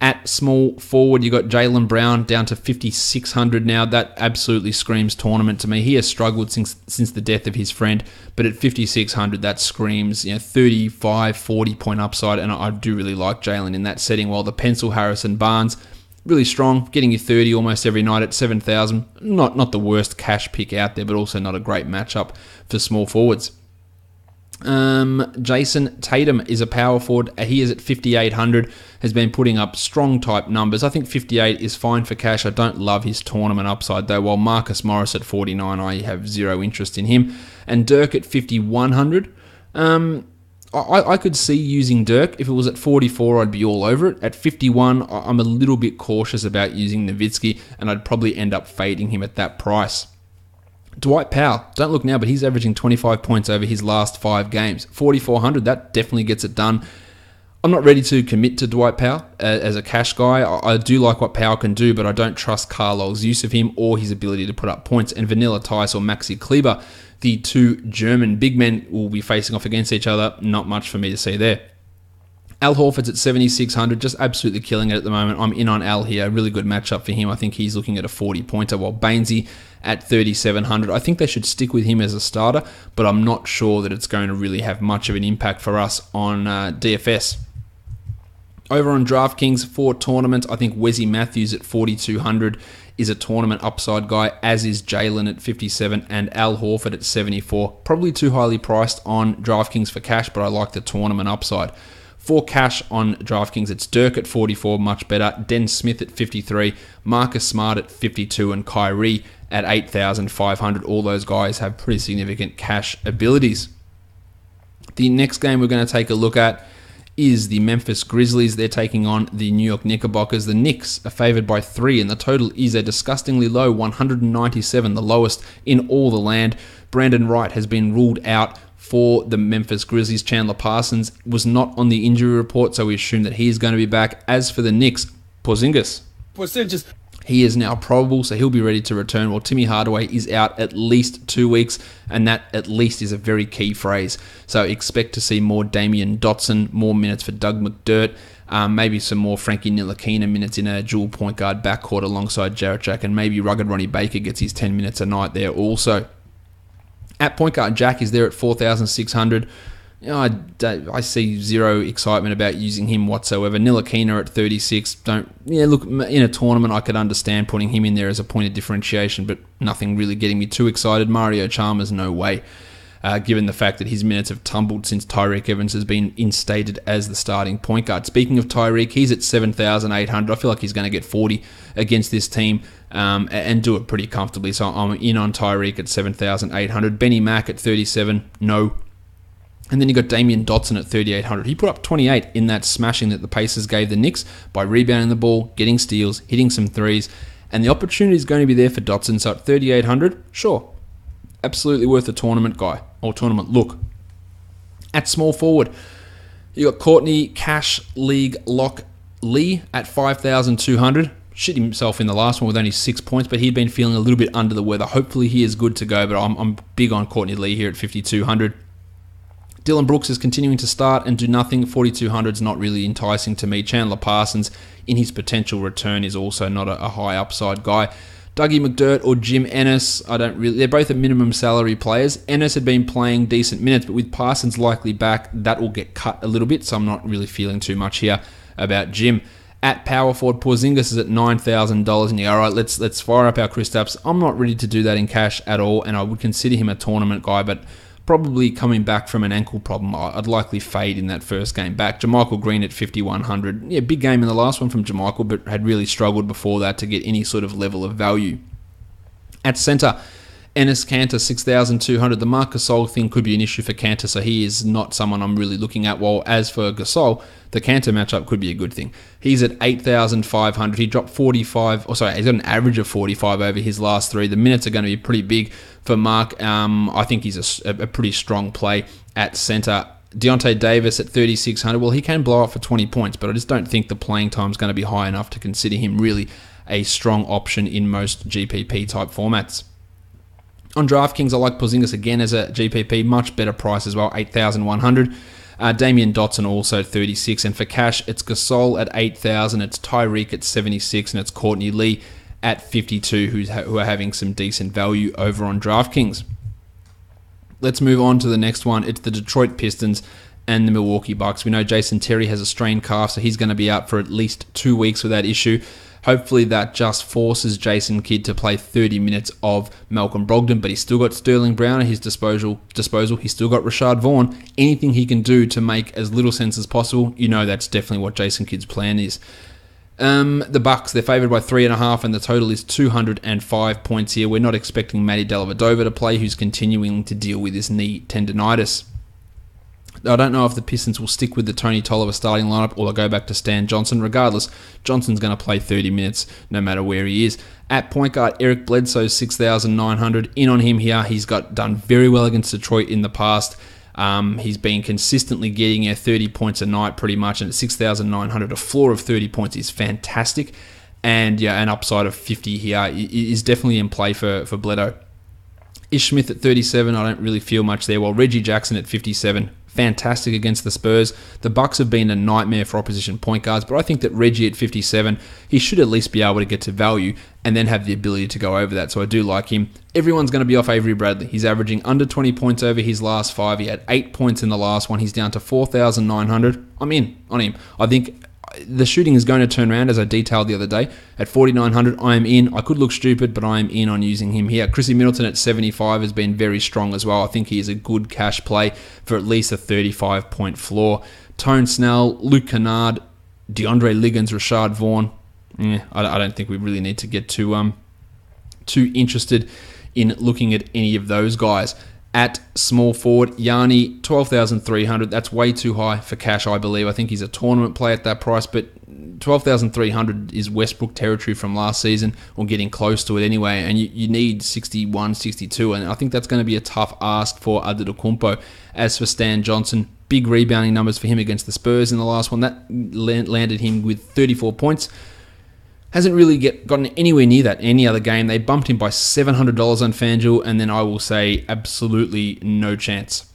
At small forward, you got Jaylen Brown down to 5,600 now. That absolutely screams tournament to me. He has struggled since the death of his friend, but at 5,600, that screams 35, 40 point upside, and I do really like Jaylen in that setting. While the pencil Harrison Barnes, really strong, getting you 30 almost every night at 7,000. Not the worst cash pick out there, but also not a great matchup for small forwards. Jason Tatum is a power forward. He is at 5,800, has been putting up strong type numbers. I think 58 is fine for cash. I don't love his tournament upside though, while Marcus Morris at 49, I have zero interest in him. And Dirk at 5,100, I could see using Dirk. If it was at 44, I'd be all over it. At 51, I'm a little bit cautious about using Nowitzki, and I'd probably end up fading him at that price. Dwight Powell, don't look now, but he's averaging 25 points over his last 5 games. 4,400, that definitely gets it done. I'm not ready to commit to Dwight Powell as a cash guy. I do like what Powell can do, but I don't trust Carlisle's use of him or his ability to put up points. And Vanilla Tice or Maxi Kleber, the two German big men, will be facing off against each other. Not much for me to see there. Al Horford's at 7,600, just absolutely killing it at the moment. I'm in on Al here. Really good matchup for him. I think he's looking at a 40-pointer, while Bainesy at 3,700. I think they should stick with him as a starter, but I'm not sure that it's going to really have much of an impact for us on DFS. Over on DraftKings for tournaments, I think Wesley Matthews at 4,200 is a tournament upside guy, as is Jalen at 57 and Al Horford at 74. Probably too highly priced on DraftKings for cash, but I like the tournament upside. For cash on DraftKings, it's Dirk at 44, much better. Den Smith at 53, Marcus Smart at 52, and Kyrie at 8,500. All those guys have pretty significant cash abilities. The next game we're going to take a look at is the Memphis Grizzlies. They're taking on the New York Knickerbockers. The Knicks are favored by 3, and the total is a disgustingly low 197, the lowest in all the land. Brandon Wright has been ruled out for the Memphis Grizzlies. Chandler Parsons was not on the injury report, so we assume that he is going to be back. As for the Knicks, Porzingis, he is now probable, so he'll be ready to return, while Timmy Hardaway is out at least 2 weeks, and that at least is a very key phrase. So expect to see more Damian Dotson, more minutes for Doug McDermott, maybe some more Frankie Ntilikina minutes in a dual point guard backcourt alongside Jarrett Jack, and maybe rugged Ronnie Baker gets his 10 minutes a night there also. At point guard, Jack is there at 4,600. I see zero excitement about using him whatsoever. Ntilikina at 36. Look, in a tournament, I could understand putting him in there as a point of differentiation, but nothing really getting me too excited. Mario Chalmers, no way. Given the fact that his minutes have tumbled since Tyreek Evans has been instated as the starting point guard. Speaking of Tyreek, he's at 7,800. I feel like he's going to get 40 against this team and do it pretty comfortably. So I'm in on Tyreek at 7,800. Benny Mack at 37, no. And then you got Damian Dotson at 3,800. He put up 28 in that smashing that the Pacers gave the Knicks by rebounding the ball, getting steals, hitting some threes. And the opportunity is going to be there for Dotson. So at 3,800, sure. Absolutely worth a tournament guy or tournament look. At small forward, you got Courtney Cash League Lock Lee at 5,200. Shit himself in the last one with only 6 points, but he'd been feeling a little bit under the weather. Hopefully he is good to go, but I'm big on Courtney Lee here at 5,200. Dylan Brooks is continuing to start and do nothing. 4,200 is not really enticing to me. Chandler Parsons, in his potential return, is also not a high upside guy. Dougie McDermott or Jim Ennis, they're both at minimum salary players. Ennis had been playing decent minutes, but with Parsons likely back, that will get cut a little bit, so I'm not really feeling too much here about Jim. At power forward, Porzingis is at $9,000, and you go, all right, let's fire up our Kristaps. I'm not ready to do that in cash at all, and I would consider him a tournament guy, but probably coming back from an ankle problem, I'd likely fade in that first game back. JaMychal Green at 5,100. Yeah, big game in the last one from JaMychal, but had really struggled before that to get any sort of level of value. At centre, Enes Kanter, 6,200. The Marc Gasol thing could be an issue for Kanter, so he is not someone I'm really looking at. While as for Gasol, the Kanter matchup could be a good thing. He's at 8,500. He dropped 45, he's got an average of 45 over his last 3. The minutes are going to be pretty big for Mark. I think he's a pretty strong play at centre. Deontay Davis at 3,600. Well, he can blow up for 20 points, but I just don't think the playing time is going to be high enough to consider him really a strong option in most GPP type formats. On DraftKings, I like Porzingis again as a GPP, much better price as well, 8,100. Damian Dotson also 36, and for cash, it's Gasol at 8,000, it's Tyreek at 76, and it's Courtney Lee at 52, who are having some decent value over on DraftKings. Let's move on to the next one. It's the Detroit Pistons and the Milwaukee Bucks. We know Jason Terry has a strained calf, so he's going to be out for at least 2 weeks with that issue. Hopefully that just forces Jason Kidd to play 30 minutes of Malcolm Brogdon, but he's still got Sterling Brown at his disposal. He's still got Rashad Vaughn. Anything he can do to make as little sense as possible, that's definitely what Jason Kidd's plan is. The Bucks, they're favoured by 3.5, and the total is 205 points here. We're not expecting Matty Dellavedova to play, who's continuing to deal with his knee tendonitis. I don't know if the Pistons will stick with the Tony Tolliver starting lineup or they'll go back to Stan Johnson. Regardless, Johnson's going to play 30 minutes no matter where he is. At point guard, Eric Bledsoe, 6,900. In on him here. He's done very well against Detroit in the past. He's been consistently getting 30 points a night pretty much, and at 6,900, a floor of 30 points is fantastic. And an upside of 50 here is definitely in play for Bledsoe. Ish Smith at 37, I don't really feel much there, while Reggie Jackson at 57, fantastic against the Spurs. The Bucks have been a nightmare for opposition point guards, but I think that Reggie at 57, he should at least be able to get to value and then have the ability to go over that, so I do like him. Everyone's going to be off Avery Bradley. He's averaging under 20 points over his last 5. He had 8 points in the last one. He's down to 4,900. I'm in on him. I think the shooting is going to turn around, as I detailed the other day. At 4,900, I am in. I could look stupid, but I am in on using him here. Chrissy Middleton at 75 has been very strong as well. I think he is a good cash play for at least a 35-point floor. Tone Snell, Luke Kennard, DeAndre Liggins, Rashad Vaughn. I don't think we really need to get too interested in looking at any of those guys. At small forward, Yanni, 12,300. That's way too high for cash, I believe. I think he's a tournament play at that price, but 12,300 is Westbrook territory from last season, or getting close to it anyway, and you need 61, 62, and I think that's going to be a tough ask for Antetokounmpo. As for Stan Johnson, big rebounding numbers for him against the Spurs in the last one. That landed him with 34 points. Hasn't really gotten anywhere near that any other game. They bumped him by $700 on FanDuel, and then I will say absolutely no chance.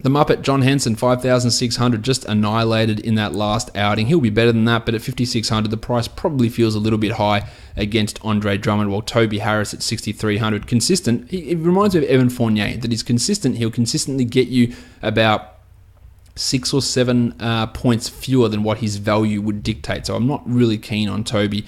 The Muppet, John Henson, 5,600, just annihilated in that last outing. He'll be better than that, but at 5,600, the price probably feels a little bit high against Andre Drummond, while Toby Harris at 6,300. Consistent. It reminds me of Evan Fournier, that he's consistent. He'll consistently get you about 6 or 7 points fewer than what his value would dictate. So I'm not really keen on Toby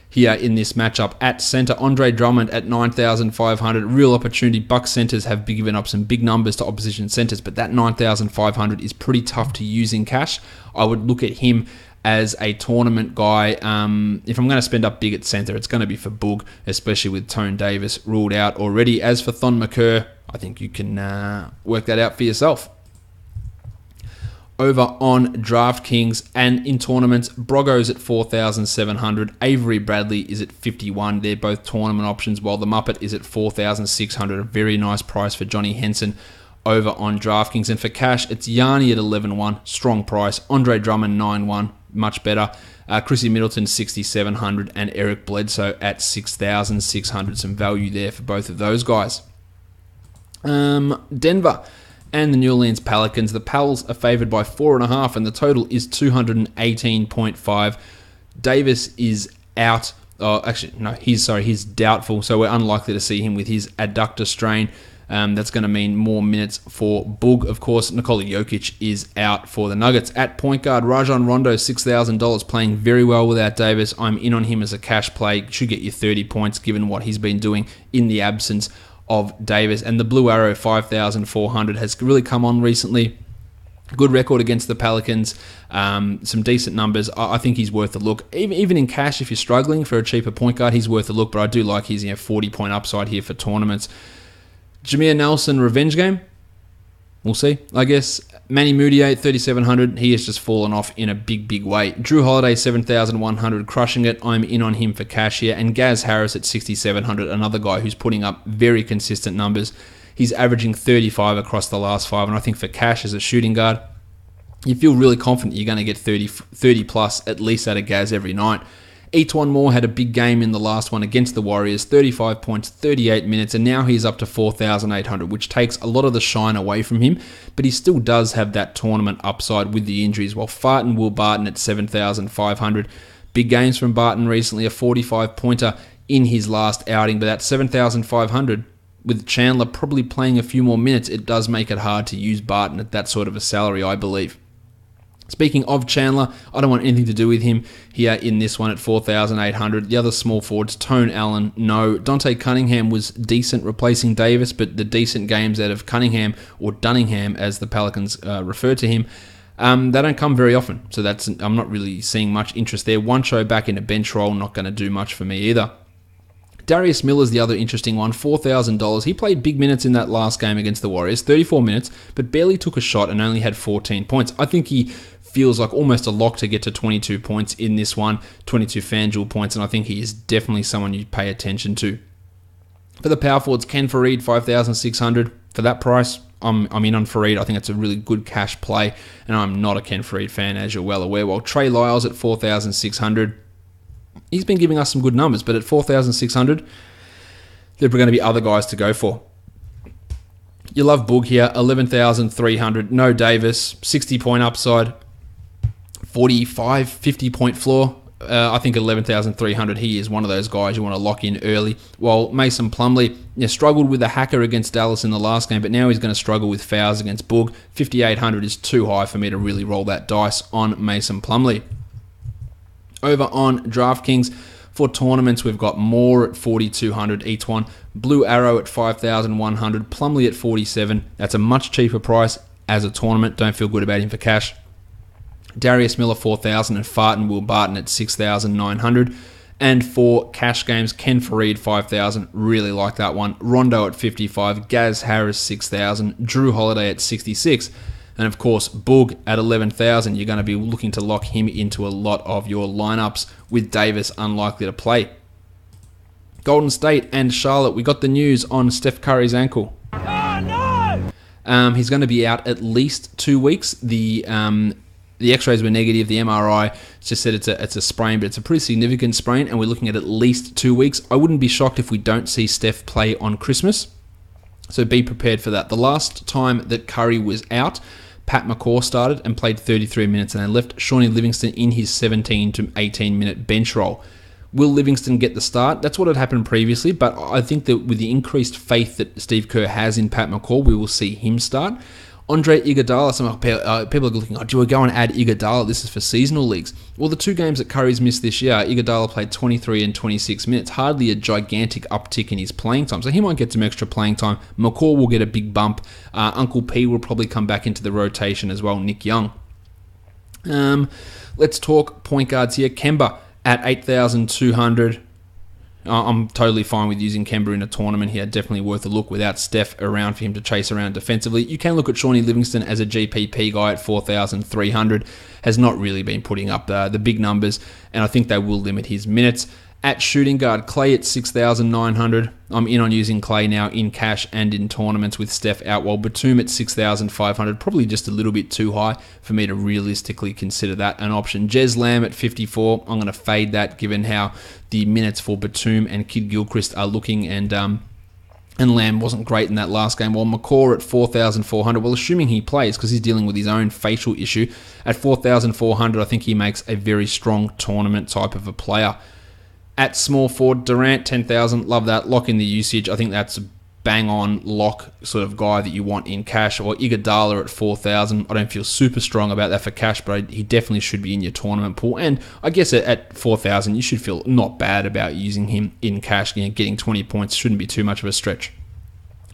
here in this matchup. At center, Andre Drummond at 9,500. Real opportunity. Bucks centers have given up some big numbers to opposition centers, but that 9,500 is pretty tough to use in cash. I would look at him as a tournament guy. If I'm going to spend up big at center, it's going to be for Boog, especially with Tone Davis ruled out already. As for Thon McCurr, I think you can work that out for yourself. Over on DraftKings and in tournaments, Brogo's at 4,700. Avery Bradley is at 51. They're both tournament options, while the Muppet is at 4,600. A very nice price for Johnny Henson over on DraftKings. And for cash, it's Yanni at 11-1. Strong price. Andre Drummond, 9-1. Much better. Chrissy Middleton, 6,700. And Eric Bledsoe at 6,600. Some value there for both of those guys. Denver and the New Orleans Pelicans. The Pels are favored by 4.5, and the total is 218.5. Davis is out. He's doubtful, so we're unlikely to see him with his adductor strain. That's going to mean more minutes for Boog. Of course, Nikola Jokic is out for the Nuggets. At point guard, Rajon Rondo, $6,000, playing very well without Davis. I'm in on him as a cash play. Should get you 30 points given what he's been doing in the absence of Davis. And the Blue Arrow, 5,400, has really come on recently. Good record against the Pelicans. Some decent numbers. I think he's worth a look. Even in cash, if you're struggling for a cheaper point guard, he's worth a look. But I do like his 40-point upside here for tournaments. Jameer Nelson, revenge game? We'll see, I guess. Manny Mudiay, 3,700. He has just fallen off in a big, big way. Drew Holiday, 7,100, crushing it. I'm in on him for cash here. And Gaz Harris at 6,700, another guy who's putting up very consistent numbers. He's averaging 35 across the last 5, and I think for cash as a shooting guard, you feel really confident you're going to get 30 plus at least out of Gaz every night. Etuan Moore had a big game in the last one against the Warriors, 35 points, 38 minutes, and now he's up to 4,800, which takes a lot of the shine away from him, but he still does have that tournament upside with the injuries, while Farton Will Barton at 7,500. Big games from Barton recently, a 45-pointer in his last outing, but at 7,500, with Chandler probably playing a few more minutes, it does make it hard to use Barton at that sort of a salary, I believe. Speaking of Chandler, I don't want anything to do with him here in this one at 4,800. The other small forwards, Tone Allen, no. Dante Cunningham was decent replacing Davis, but the decent games out of Cunningham, or Dunningham as the Pelicans refer to him, they don't come very often. So I'm not really seeing much interest there. One show back in a bench role, not going to do much for me either. Darius Miller's the other interesting one, $4,000. He played big minutes in that last game against the Warriors, 34 minutes, but barely took a shot and only had 14 points. I think he feels like almost a lock to get to 22 points in this one, 22 FanDuel points, and I think he is definitely someone you pay attention to. For the power forwards, Ken Fareed, 5,600. For that price, I'm in on Fareed. I think it's a really good cash play, and I'm not a Ken Fareed fan, as you're well aware. While Trey Lyles at 4,600, he's been giving us some good numbers, but at 4,600, there are going to be other guys to go for. You love Boog here, 11,300. No Davis, 60-point upside, 45, 50-point floor. I think 11,300, he is one of those guys you want to lock in early. While Mason Plumlee struggled with a hacker against Dallas in the last game, but now he's going to struggle with fouls against Boog. 5,800 is too high for me to really roll that dice on Mason Plumlee. Over on DraftKings, for tournaments, we've got Moore at 4,200 each one, Blue Arrow at 5,100, Plumlee at 47. That's a much cheaper price as a tournament. Don't feel good about him for cash. Darius Miller 4,000 and Farton Will Barton at 6,900. And for cash games, Ken Fareed 5,000. Really like that one. Rondo at 55. Gaz Harris 6,000. Drew Holiday at 66. And of course, Boog at 11,000. You're going to be looking to lock him into a lot of your lineups with Davis unlikely to play. Golden State and Charlotte. We got the news on Steph Curry's ankle. He's going to be out at least 2 weeks. The X-rays were negative. The MRI just said it's a sprain, but it's a pretty significant sprain, and we're looking at least 2 weeks. I wouldn't be shocked if we don't see Steph play on Christmas, so be prepared for that. The last time that Curry was out, Pat McCaw started and played 33 minutes, and they left Shawnee Livingston in his 17 to 18-minute bench role. Will Livingston get the start? That's what had happened previously, but I think that with the increased faith that Steve Kerr has in Pat McCaw, we will see him start. Andre Iguodala, some people are looking, do we go and add Iguodala? This is for seasonal leagues. Well, the two games that Curry's missed this year, Iguodala played 23 and 26 minutes. Hardly a gigantic uptick in his playing time, so he might get some extra playing time. McCaw will get a big bump. Uncle P will probably come back into the rotation as well, Nick Young. Let's talk point guards here. Kemba at 8,200. I'm totally fine with using Kemba in a tournament here. Definitely worth a look without Steph around for him to chase around defensively. You can look at Shawnee Livingston as a GPP guy at 4,300. Has not really been putting up the big numbers, and I think they will limit his minutes. At shooting guard, Clay at 6,900. I'm in on using Clay now in cash and in tournaments with Steph out, while Batum at 6,500. Probably just a little bit too high for me to realistically consider that an option. Jez Lamb at 54. I'm going to fade that given how the minutes for Batum and Kid Gilchrist are looking, and Lamb wasn't great in that last game. While McCaw at 4,400, well, assuming he plays because he's dealing with his own facial issue, at 4,400, I think he makes a very strong tournament type of a player. At small forward, Durant, 10,000. Love that. Lock in the usage. I think that's a bang-on lock sort of guy that you want in cash. Or Iguodala at 4,000. I don't feel super strong about that for cash, but he definitely should be in your tournament pool. And I guess at 4,000, you should feel not bad about using him in cash. Getting 20 points shouldn't be too much of a stretch.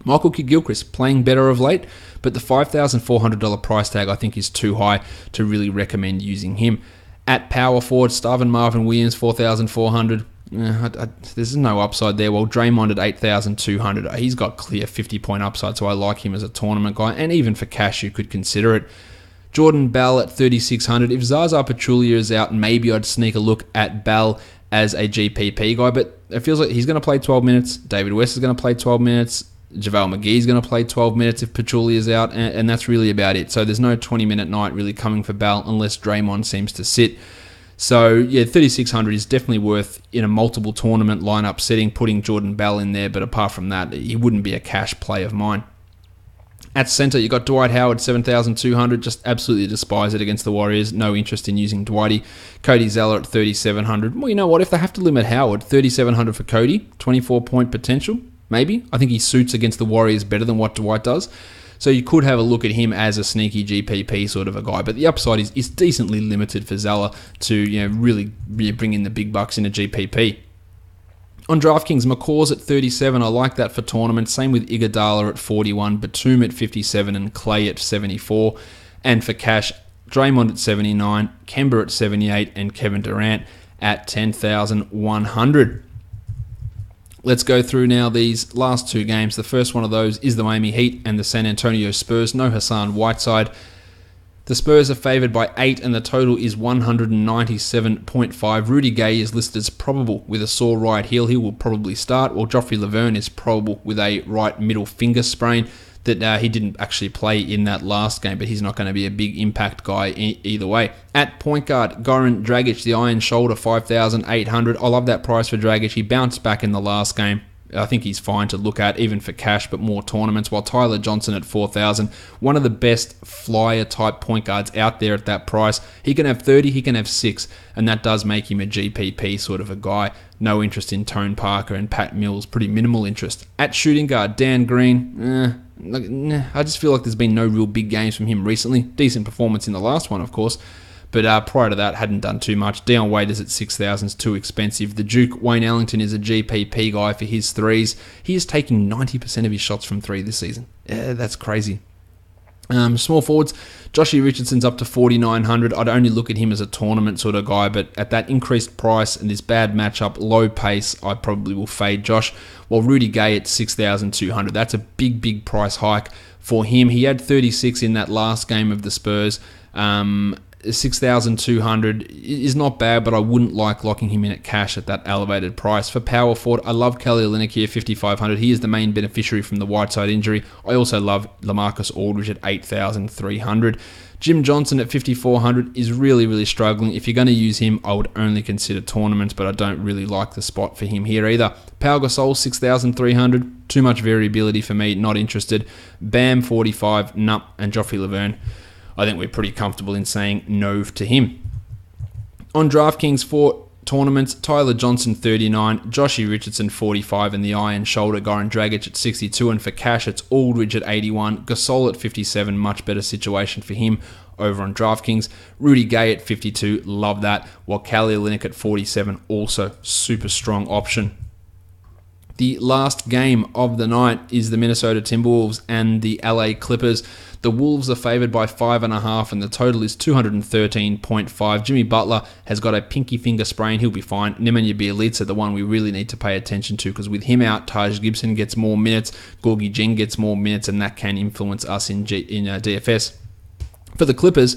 Michael Kidd-Gilchrist playing better of late, but the $5,400 price tag I think is too high to really recommend using him. At power forward, Starvin Marvin Williams, 4,400. There's no upside there. Well, Draymond at 8,200. He's got clear 50-point upside, so I like him as a tournament guy. And even for cash, you could consider it. Jordan Bell at 3,600. If Zaza Pachulia is out, maybe I'd sneak a look at Bell as a GPP guy. But it feels like he's going to play 12 minutes. David West is going to play 12 minutes. JaVale McGee is going to play 12 minutes if Pachulia is out, and that's really about it. So there's no 20-minute night really coming for Bell unless Draymond seems to sit. So yeah, 3,600 is definitely worth in a multiple tournament lineup setting, putting Jordan Bell in there, but apart from that, he wouldn't be a cash play of mine. At center, you got Dwight Howard, 7,200. Just absolutely despise it against the Warriors. No interest in using Dwighty. Cody Zeller at 3,700. Well, you know what? If they have to limit Howard, 3,700 for Cody, 24-point potential. Maybe. I think he suits against the Warriors better than what Dwight does. So you could have a look at him as a sneaky GPP sort of a guy. But the upside is decently limited for Zeller to really bring in the big bucks in a GPP. On DraftKings, McCaw's at 37. I like that for tournaments. Same with Iguodala at 41, Batum at 57, and Clay at 74. And for cash, Draymond at 79, Kemba at 78, and Kevin Durant at 10,100. Let's go through now these last two games. The first one of those is the Miami Heat and the San Antonio Spurs. No Hassan Whiteside. The Spurs are favoured by 8 and the total is 197.5. Rudy Gay is listed as probable with a sore right heel. He will probably start. While Joffrey Laverne is probable with a right middle finger sprain that he didn't actually play in that last game, but he's not going to be a big impact guy either way. At point guard, Goran Dragic, the iron shoulder, 5,800. I love that price for Dragic. He bounced back in the last game. I think he's fine to look at, even for cash, but more tournaments. While Tyler Johnson at 4,000, one of the best flyer-type point guards out there at that price. He can have 30, he can have 6, and that does make him a GPP sort of a guy. No interest in Tone Parker and Pat Mills, pretty minimal interest. At shooting guard, Dan Green, I just feel like there's been no real big games from him recently. Decent performance in the last one, of course. But prior to that, hadn't done too much. Dion Waiters at 6,000 is too expensive. The Duke, Wayne Ellington, is a GPP guy for his threes. He is taking 90% of his shots from three this season. Yeah, that's crazy. Small forwards, Joshy Richardson's up to 4,900. I'd only look at him as a tournament sort of guy, but at that increased price and this bad matchup, low pace, I probably will fade Josh. While Rudy Gay at 6,200, that's a big price hike for him. He had 36 in that last game of the Spurs. 6,200 is not bad, but I wouldn't like locking him in at cash at that elevated price. For power forward, I love Kelly Olynyk here, 5,500. He is the main beneficiary from the Whiteside injury. I also love LaMarcus Aldridge at 8,300. Jim Johnson at 5,400 is really struggling. If you're going to use him, I would only consider tournaments, but I don't really like the spot for him here either. Pau Gasol, 6,300. Too much variability for me, not interested. Bam, 45. Nup. And Joffrey Laverne, I think we're pretty comfortable in saying no to him. On DraftKings for tournaments, Tyler Johnson 39, Joshy Richardson 45, and the Iron Shoulder Goran Dragic at 62. And for cash, it's Aldridge at 81, Gasol at 57, much better situation for him over on DraftKings. Rudy Gay at 52, love that. While Kelly Olynyk at 47, also super strong option. The last game of the night is the Minnesota Timberwolves and the LA Clippers. The Wolves are favoured by 5.5 and the total is 213.5. Jimmy Butler has got a pinky finger sprain. He'll be fine. Nemanja Bjelica, the one we really need to pay attention to, because with him out, Taj Gibson gets more minutes, Gorgie Jing gets more minutes, and that can influence us in DFS. For the Clippers,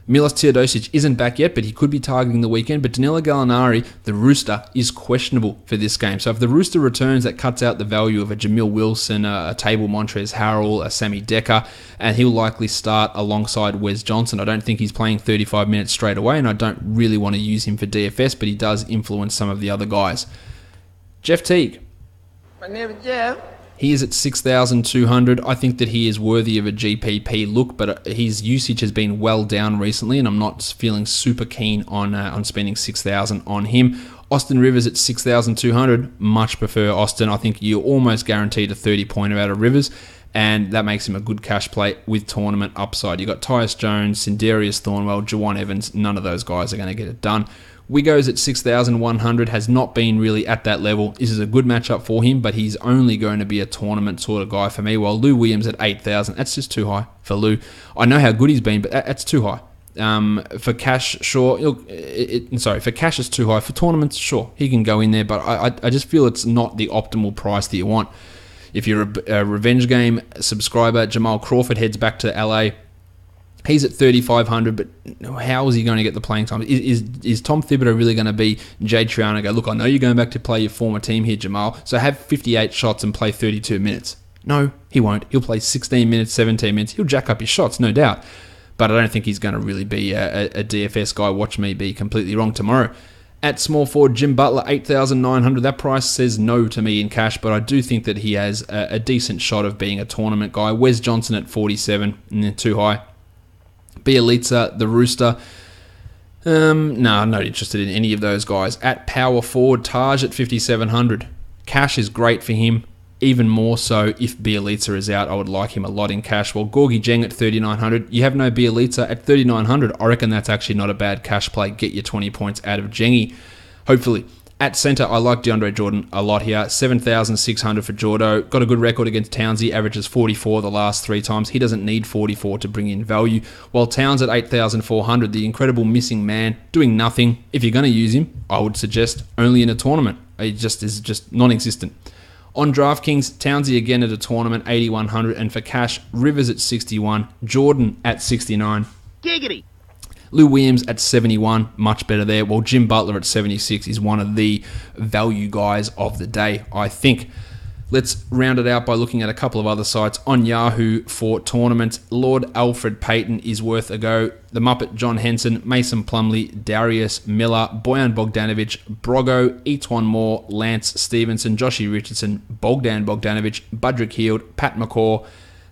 Milos Teodosic isn't back yet, but he could be targeting the weekend. But Danilo Gallinari, the Rooster, is questionable for this game. So if the Rooster returns, that cuts out the value of a Jamil Wilson, a Table Montrezl Harrell, a Sammy Decker, and he'll likely start alongside Wes Johnson. I don't think he's playing 35 minutes straight away, and I don't really want to use him for DFS, but he does influence some of the other guys. Jeff Teague. My name is Jeff. He is at 6,200. I think that he is worthy of a GPP look, but his usage has been well down recently, and I'm not feeling super keen on spending 6,000 on him. Austin Rivers at 6,200. Much prefer Austin. I think you're almost guaranteed a 30-pointer out of Rivers, and that makes him a good cash play with tournament upside. You've got Tyus Jones, Sindarius Thornwell, Jawan Evans. None of those guys are going to get it done. Wiggos at 6,100 has not been really at that level. This is a good matchup for him, but he's only going to be a tournament sort of guy for me. While Lou Williams at 8,000, that's just too high for Lou. I know how good he's been, but that's too high. For cash, sure. For cash it's too high. For tournaments, sure, he can go in there, but I just feel it's not the optimal price that you want. If you're a revenge game subscriber, Jamal Crawford heads back to LA. He's at 3,500, but how is he going to get the playing time? Is Tom Thibodeau really going to be Jay Triano and go, look, I know you're going back to play your former team here, Jamal, so have 58 shots and play 32 minutes? No, he won't. He'll play 16 minutes, 17 minutes. He'll jack up his shots, no doubt. But I don't think he's going to really be a DFS guy. Watch me be completely wrong tomorrow. At small forward, Jim Butler, 8,900. That price says no to me in cash, but I do think that he has a decent shot of being a tournament guy. Wes Johnson at 47, too high. Bjelica, the Rooster. I'm not interested in any of those guys. At power forward, Taj at 5,700. Cash is great for him. Even more so if Bjelica is out. I would like him a lot in cash. While Gorgie Jeng at 3,900. You have no Bjelica at 3,900. I reckon that's actually not a bad cash play. Get your 20 points out of Jengy. Hopefully. At centre, I like DeAndre Jordan a lot here. 7,600 for Jordo. Got a good record against Townsy. Averages 44 the last 3 times. He doesn't need 44 to bring in value. While Towns at 8,400, the incredible missing man, doing nothing. If you're going to use him, I would suggest only in a tournament. It is just non-existent. On DraftKings, Townsy again at a tournament, 8,100. And for cash, Rivers at 61. Jordan at 69. Giggity. Lou Williams at 71, much better there, while Jim Butler at 76 is one of the value guys of the day, I think. Let's round it out by looking at a couple of other sites. On Yahoo for tournaments, Lord Alfred Payton is worth a go. The Muppet John Henson, Mason Plumlee, Darius Miller, Bojan Bogdanovic, Brogo, Etuan Moore, Lance Stevenson, Joshy Richardson, Bogdan Bogdanovic, Budrick Hield, Pat McCaw,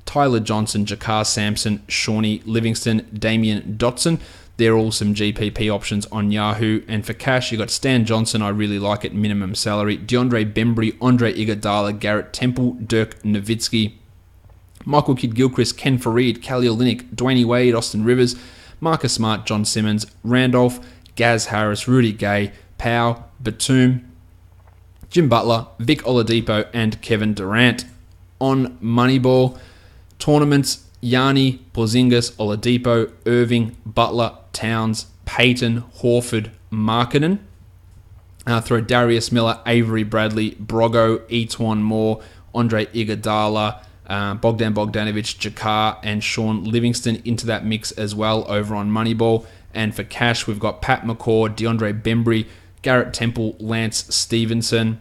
Tyler Johnson, Jakar Sampson, Shawnee Livingston, Damian Dotson. They're all some GPP options on Yahoo. And for cash, you got Stan Johnson, I really like at minimum salary. DeAndre Bembry, Andre Iguodala, Garrett Temple, Dirk Nowitzki, Michael Kidd-Gilchrist, Ken Farid, Kelly Olynyk, Dwayne Wade, Austin Rivers, Marcus Smart, John Simmons, Randolph, Gaz Harris, Rudy Gay, Powell, Batum, Jim Butler, Vic Oladipo, and Kevin Durant. On Moneyball, tournaments, Yanni, Porzingis, Oladipo, Irving, Butler, Towns, Payton, Horford, Markkanen. Throw Darius Miller, Avery Bradley, Brogo, Etuan Moore, Andre Iguodala, Bogdan Bogdanovic, Jakar, and Sean Livingston into that mix as well over on Moneyball. And for cash, we've got Pat McCaw, DeAndre Bembry, Garrett Temple, Lance Stevenson,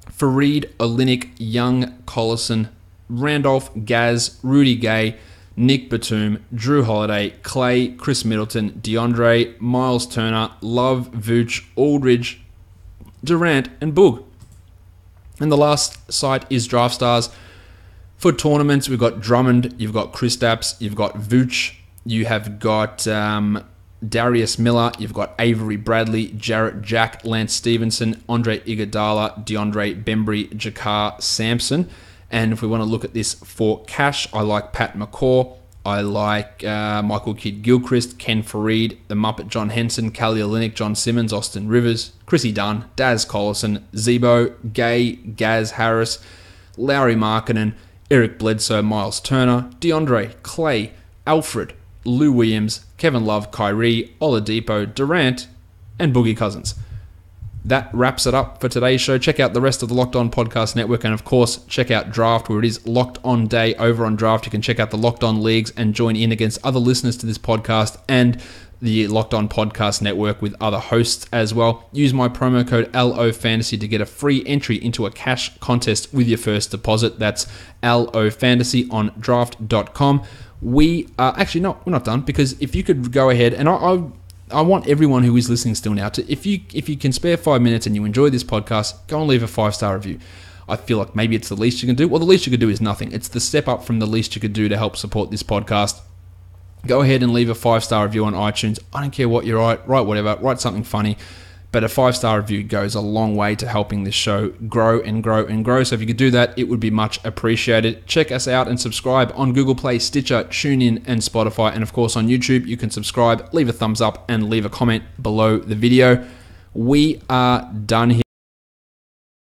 Fareed Olinik, Young Collison, Randolph, Gaz, Rudy Gay, Nick Batum, Drew Holiday, Clay, Chris Middleton, DeAndre, Miles Turner, Love, Vooch, Aldridge, Durant, and Boog. And the last site is Draft Stars. For tournaments, we've got Drummond, you've got Kristaps, you've got Vooch, you have got Darius Miller, you've got Avery Bradley, Jarrett Jack, Lance Stevenson, Andre Iguodala, DeAndre Bembry, Jakar Sampson. And if we want to look at this for cash, I like Pat McCaw, I like Michael Kidd-Gilchrist, Ken Fareed, the Muppet John Henson, Kelly Olynyk, John Simmons, Austin Rivers, Chrissy Dunn, Daz Collison, Zebo, Gay, Gaz Harris, Lauri Markkanen, Eric Bledsoe, Miles Turner, DeAndre, Clay, Alfred, Lou Williams, Kevin Love, Kyrie, Oladipo, Durant, and Boogie Cousins. That wraps it up for today's show. Check out the rest of the Locked On Podcast Network, and of course, check out Draft, where it is Locked On Day over on Draft. You can check out the Locked On Leagues and join in against other listeners to this podcast and the Locked On Podcast Network with other hosts as well. Use my promo code LOFantasy to get a free entry into a cash contest with your first deposit. That's LOFantasy on draft.com. We are actually we're not done, because if you could go ahead, and I want everyone who is listening still now to, if you can spare 5 minutes and you enjoy this podcast, go and leave a 5-star review. I feel like maybe it's the least you can do. Well, the least you could do is nothing. It's the step up from the least you could do to help support this podcast. Go ahead and leave a 5-star review on iTunes. I don't care what you write whatever, write something funny. But a 5-star review goes a long way to helping this show grow and grow and grow. So if you could do that, it would be much appreciated. Check us out and subscribe on Google Play, Stitcher, TuneIn, and Spotify. And of course on YouTube, you can subscribe, leave a thumbs up, and leave a comment below the video. We are done here.